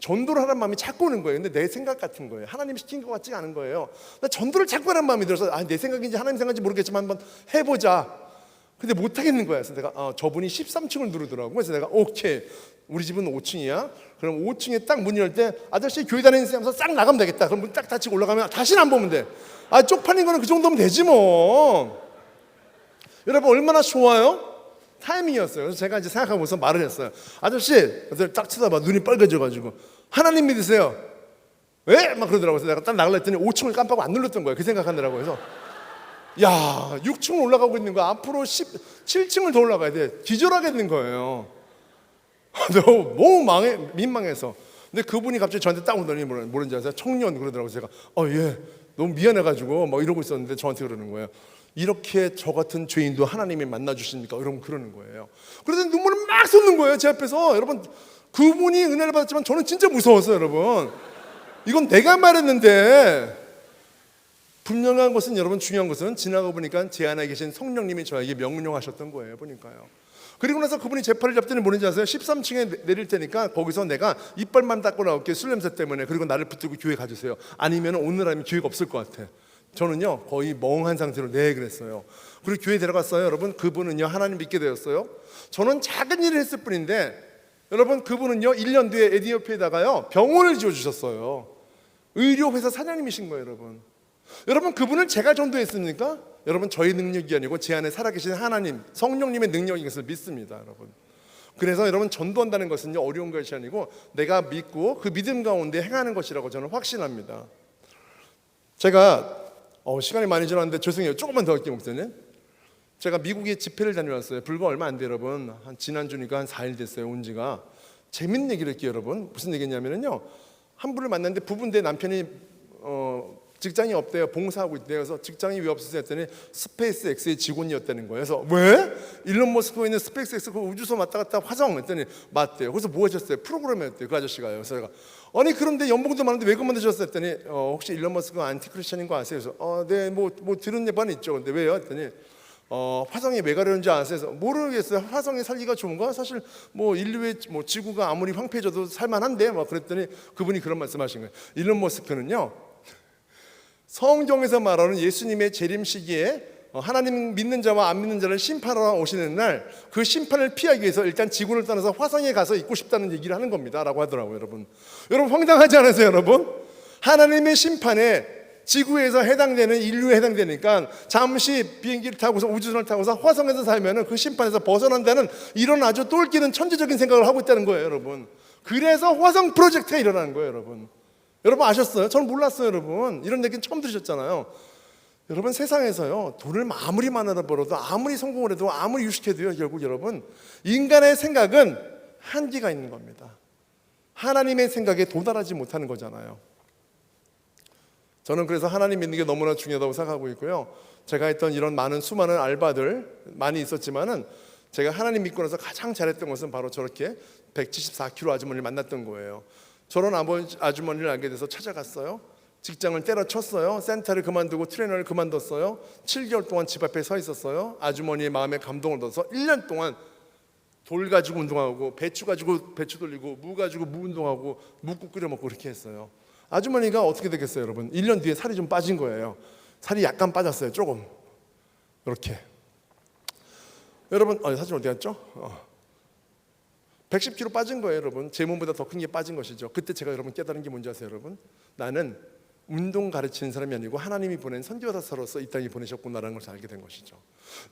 전도를 하라는 마음이 자꾸 오는 거예요. 근데 내 생각 같은 거예요. 하나님이 시킨 것 같지 않은 거예요. 나 전도를 자꾸 하라는 마음이 들어서 내 생각인지 하나님 생각인지 모르겠지만 한번 해보자. 근데 못 하겠는 거야. 그래서 내가 저분이 13층을 누르더라고. 그래서 내가 오케이, 우리 집은 5층이야. 그럼 5층에 딱 문 열 때 아저씨 교회 다니는 사람서 싹 나가면 되겠다. 그럼 문 딱 닫히고 올라가면 다시는 안 보면 돼. 쪽팔린 거는 그 정도면 되지 뭐. 여러분, 얼마나 좋아요? 타이밍이었어요. 그래서 제가 이제 생각하고서 말을 했어요. 아저씨, 그래서 딱 쳐다봐. 눈이 빨개져가지고 하나님 믿으세요? 왜? 막 그러더라고요. 그래서 내가 딱 나가려 했더니 5층을 깜빡 안 눌렀던 거예요. 그 생각하느라고 해서. 야, 6층 올라가고 있는 거야. 앞으로 7층을 더 올라가야 돼. 기절하겠는 거예요. 너무 민망해서. 근데 그분이 갑자기 저한테 딱 오더니 뭐라는지 아세요? 청년 그러더라고요. 제가 예, 너무 미안해가지고 막 이러고 있었는데 저한테 그러는 거예요. 이렇게 저 같은 죄인도 하나님이 만나주십니까? 이러면 그러는 거예요. 그러더니 눈물을 막 쏟는 거예요. 제 앞에서. 여러분, 그분이 은혜를 받았지만 저는 진짜 무서웠어요. 여러분, 이건 내가 말했는데. 분명한 것은, 여러분, 중요한 것은 지나가 보니까 제 안에 계신 성령님이 저에게 명령하셨던 거예요. 보니까요. 그리고 나서 그분이 제 팔을 잡더니 뭐는지 아세요? 13층에 내릴 테니까 거기서 내가 이빨만 닦고 나올게, 술 냄새 때문에. 그리고 나를 붙들고 교회 가주세요. 아니면 오늘 아니면 교회가 없을 것 같아. 저는요 거의 멍한 상태로 네 그랬어요. 그리고 교회 데려갔어요. 여러분, 그분은요 하나님 믿게 되었어요. 저는 작은 일을 했을 뿐인데 여러분, 그분은요 1년 뒤에 에티오피아에다가요 병원을 지어주셨어요. 의료회사 사장님이신 거예요. 여러분, 그분을 제가 전도했습니까? 여러분 저희 능력이 아니고 제 안에 살아계신 하나님 성령님의 능력인 것을 믿습니다, 여러분. 그래서 여러분 전도한다는 것은 어려운 것이 아니고 내가 믿고 그 믿음 가운데 행하는 것이라고 저는 확신합니다. 제가 시간이 많이 지났는데 죄송해요. 조금만 더 할게요, 목사님. 제가 미국에 집회를 다녀왔어요. 불과 얼마 안 돼요, 여러분. 지난주니까 한 4일 됐어요, 온 지가. 재밌는 얘기를 할게요, 여러분. 무슨 얘기냐면요, 한 분을 만났는데 부부인데 남편이 직장이 없대요. 봉사하고 있대요. 그래서 직장이 왜 없으세요 했더니 스페이스 X의 직원이었다는 거예요. 그래서 왜? 일론 머스크가 있는 스페이스 X 그 우주선 왔다 갔다 화성 했더니 맞대요. 그래서 뭐 하셨어요? 프로그래머였대요, 그 아저씨가요. 그래서 제가 아니 그런데 연봉도 많은데 왜 그만두셨어요 했더니 혹시 일론 머스크가 안티크리스천인 거 아세요? 그래서 네, 뭐 들은 예반이 있죠. 근데 왜요? 했더니 화성에 왜 가려는지 아세요? 그래서 모르겠어요. 화성에 살기가 좋은가? 사실 뭐 인류의 뭐 지구가 아무리 황폐해져도 살만한데 막 그랬더니 그분이 그런 말씀하신 거예요. 일론 머스크는요, 성경에서 말하는 예수님의 재림 시기에 하나님 믿는 자와 안 믿는 자를 심판하러 오시는 날, 그 심판을 피하기 위해서 일단 지구를 떠나서 화성에 가서 있고 싶다는 얘기를 하는 겁니다 라고 하더라고요. 여러분 황당하지 않으세요? 여러분, 하나님의 심판에 지구에서 해당되는 인류에 해당되니까 잠시 비행기를 타고서 우주선을 타고서 화성에서 살면은 그 심판에서 벗어난다는 이런 아주 똘끼는 천재적인 생각을 하고 있다는 거예요, 여러분. 그래서 화성 프로젝트가 일어나는 거예요, 여러분. 여러분 아셨어요? 저는 몰랐어요, 여러분. 이런 얘기는 처음 들으셨잖아요. 여러분 세상에서요, 돈을 아무리 많이 벌어도 아무리 성공을 해도 아무리 유식해도요, 결국 여러분 인간의 생각은 한계가 있는 겁니다. 하나님의 생각에 도달하지 못하는 거잖아요. 저는 그래서 하나님 믿는 게 너무나 중요하다고 생각하고 있고요. 제가 했던 이런 많은 수많은 알바들 많이 있었지만은 제가 하나님 믿고 나서 가장 잘했던 것은 바로 저렇게 174kg 아주머니를 만났던 거예요. 저런 아주머니를 알게 돼서 찾아갔어요. 직장을 때려쳤어요. 센터를 그만두고 트레이너를 그만뒀어요. 7개월 동안 집 앞에 서 있었어요. 아주머니의 마음에 감동을 얻어서 1년 동안 돌 가지고 운동하고 배추 가지고 배추 돌리고 무 가지고 무 운동하고 묵국 끓여 먹고 그렇게 했어요. 아주머니가 어떻게 되겠어요, 여러분? 1년 뒤에 살이 좀 빠진 거예요. 살이 약간 빠졌어요, 조금. 이렇게. 여러분, 사진 어디 갔죠? 110kg 빠진 거예요, 여러분. 제 몸보다 더 큰 게 빠진 것이죠. 그때 제가 여러분 깨달은 게 뭔지 아세요, 여러분? 나는 운동 가르치는 사람이 아니고 하나님이 보낸 선교사로서 이 땅에 보내셨구나라는 것을 알게 된 것이죠.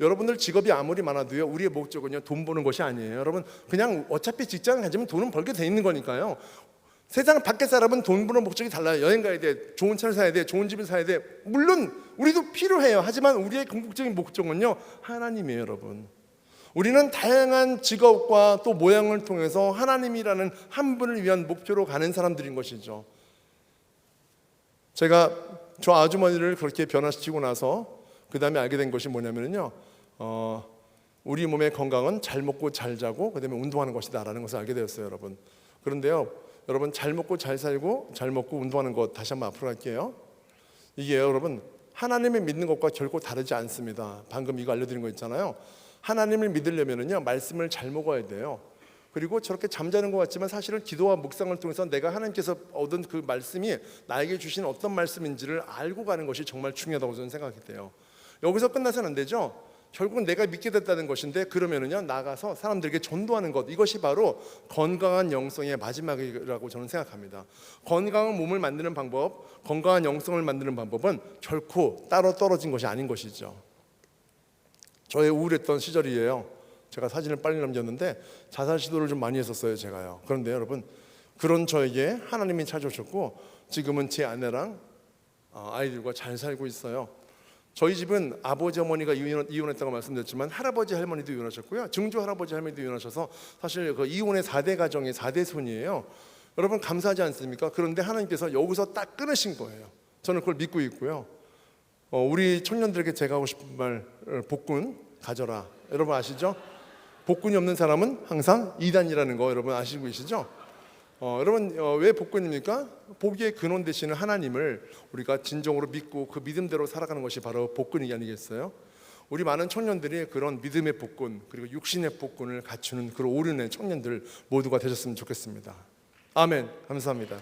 여러분들 직업이 아무리 많아도요, 우리의 목적은요 돈 버는 것이 아니에요. 여러분 그냥 어차피 직장을 가지면 돈은 벌게 돼 있는 거니까요. 세상 밖에 사람은 돈 버는 목적이 달라요. 여행 가야 돼, 좋은 차를 사야 돼, 좋은 집을 사야 돼. 물론 우리도 필요해요. 하지만 우리의 궁극적인 목적은요 하나님이에요, 여러분. 우리는 다양한 직업과 또 모양을 통해서 하나님이라는 한 분을 위한 목표로 가는 사람들인 것이죠. 제가 저 아주머니를 그렇게 변화시키고 나서 그 다음에 알게 된 것이 뭐냐면요, 우리 몸의 건강은 잘 먹고 잘 자고 그 다음에 운동하는 것이다 라는 것을 알게 되었어요, 여러분. 그런데요, 여러분 잘 먹고 잘 살고 잘 먹고 운동하는 것 다시 한번 앞으로 갈게요. 이게 여러분 하나님을 믿는 것과 결코 다르지 않습니다. 방금 이거 알려드린 거 있잖아요. 하나님을 믿으려면요 말씀을 잘 먹어야 돼요. 그리고 저렇게 잠자는 것 같지만 사실은 기도와 묵상을 통해서 내가 하나님께서 얻은 그 말씀이 나에게 주신 어떤 말씀인지를 알고 가는 것이 정말 중요하다고 저는 생각이 돼요. 여기서 끝나서는 안 되죠. 결국은 내가 믿게 됐다는 것인데 그러면은요 나가서 사람들에게 전도하는 것, 이것이 바로 건강한 영성의 마지막이라고 저는 생각합니다. 건강한 몸을 만드는 방법, 건강한 영성을 만드는 방법은 결코 따로 떨어진 것이 아닌 것이죠. 저의 우울했던 시절이에요. 제가 사진을 빨리 남겼는데 자살 시도를 좀 많이 했었어요, 제가요. 그런데 여러분 그런 저에게 하나님이 찾아오셨고 지금은 제 아내랑 아이들과 잘 살고 있어요. 저희 집은 아버지 어머니가 이혼했다고 말씀드렸지만 할아버지 할머니도 이혼하셨고요, 증조 할아버지 할머니도 이혼하셔서 사실 그 이혼의 4대 가정의 4대 손이에요. 여러분 감사하지 않습니까? 그런데 하나님께서 여기서 딱 끊으신 거예요. 저는 그걸 믿고 있고요. 우리 청년들에게 제가 하고 싶은 말, 복군 가져라. 여러분 아시죠? 복군이 없는 사람은 항상 이단이라는 거 여러분 아시고 계시죠? 여러분 왜 복군입니까? 복의 근원 되시는 하나님을 우리가 진정으로 믿고 그 믿음대로 살아가는 것이 바로 복군이 아니겠어요? 우리 많은 청년들이 그런 믿음의 복군 그리고 육신의 복군을 갖추는 그런 오륜의 청년들 모두가 되셨으면 좋겠습니다. 아멘. 감사합니다.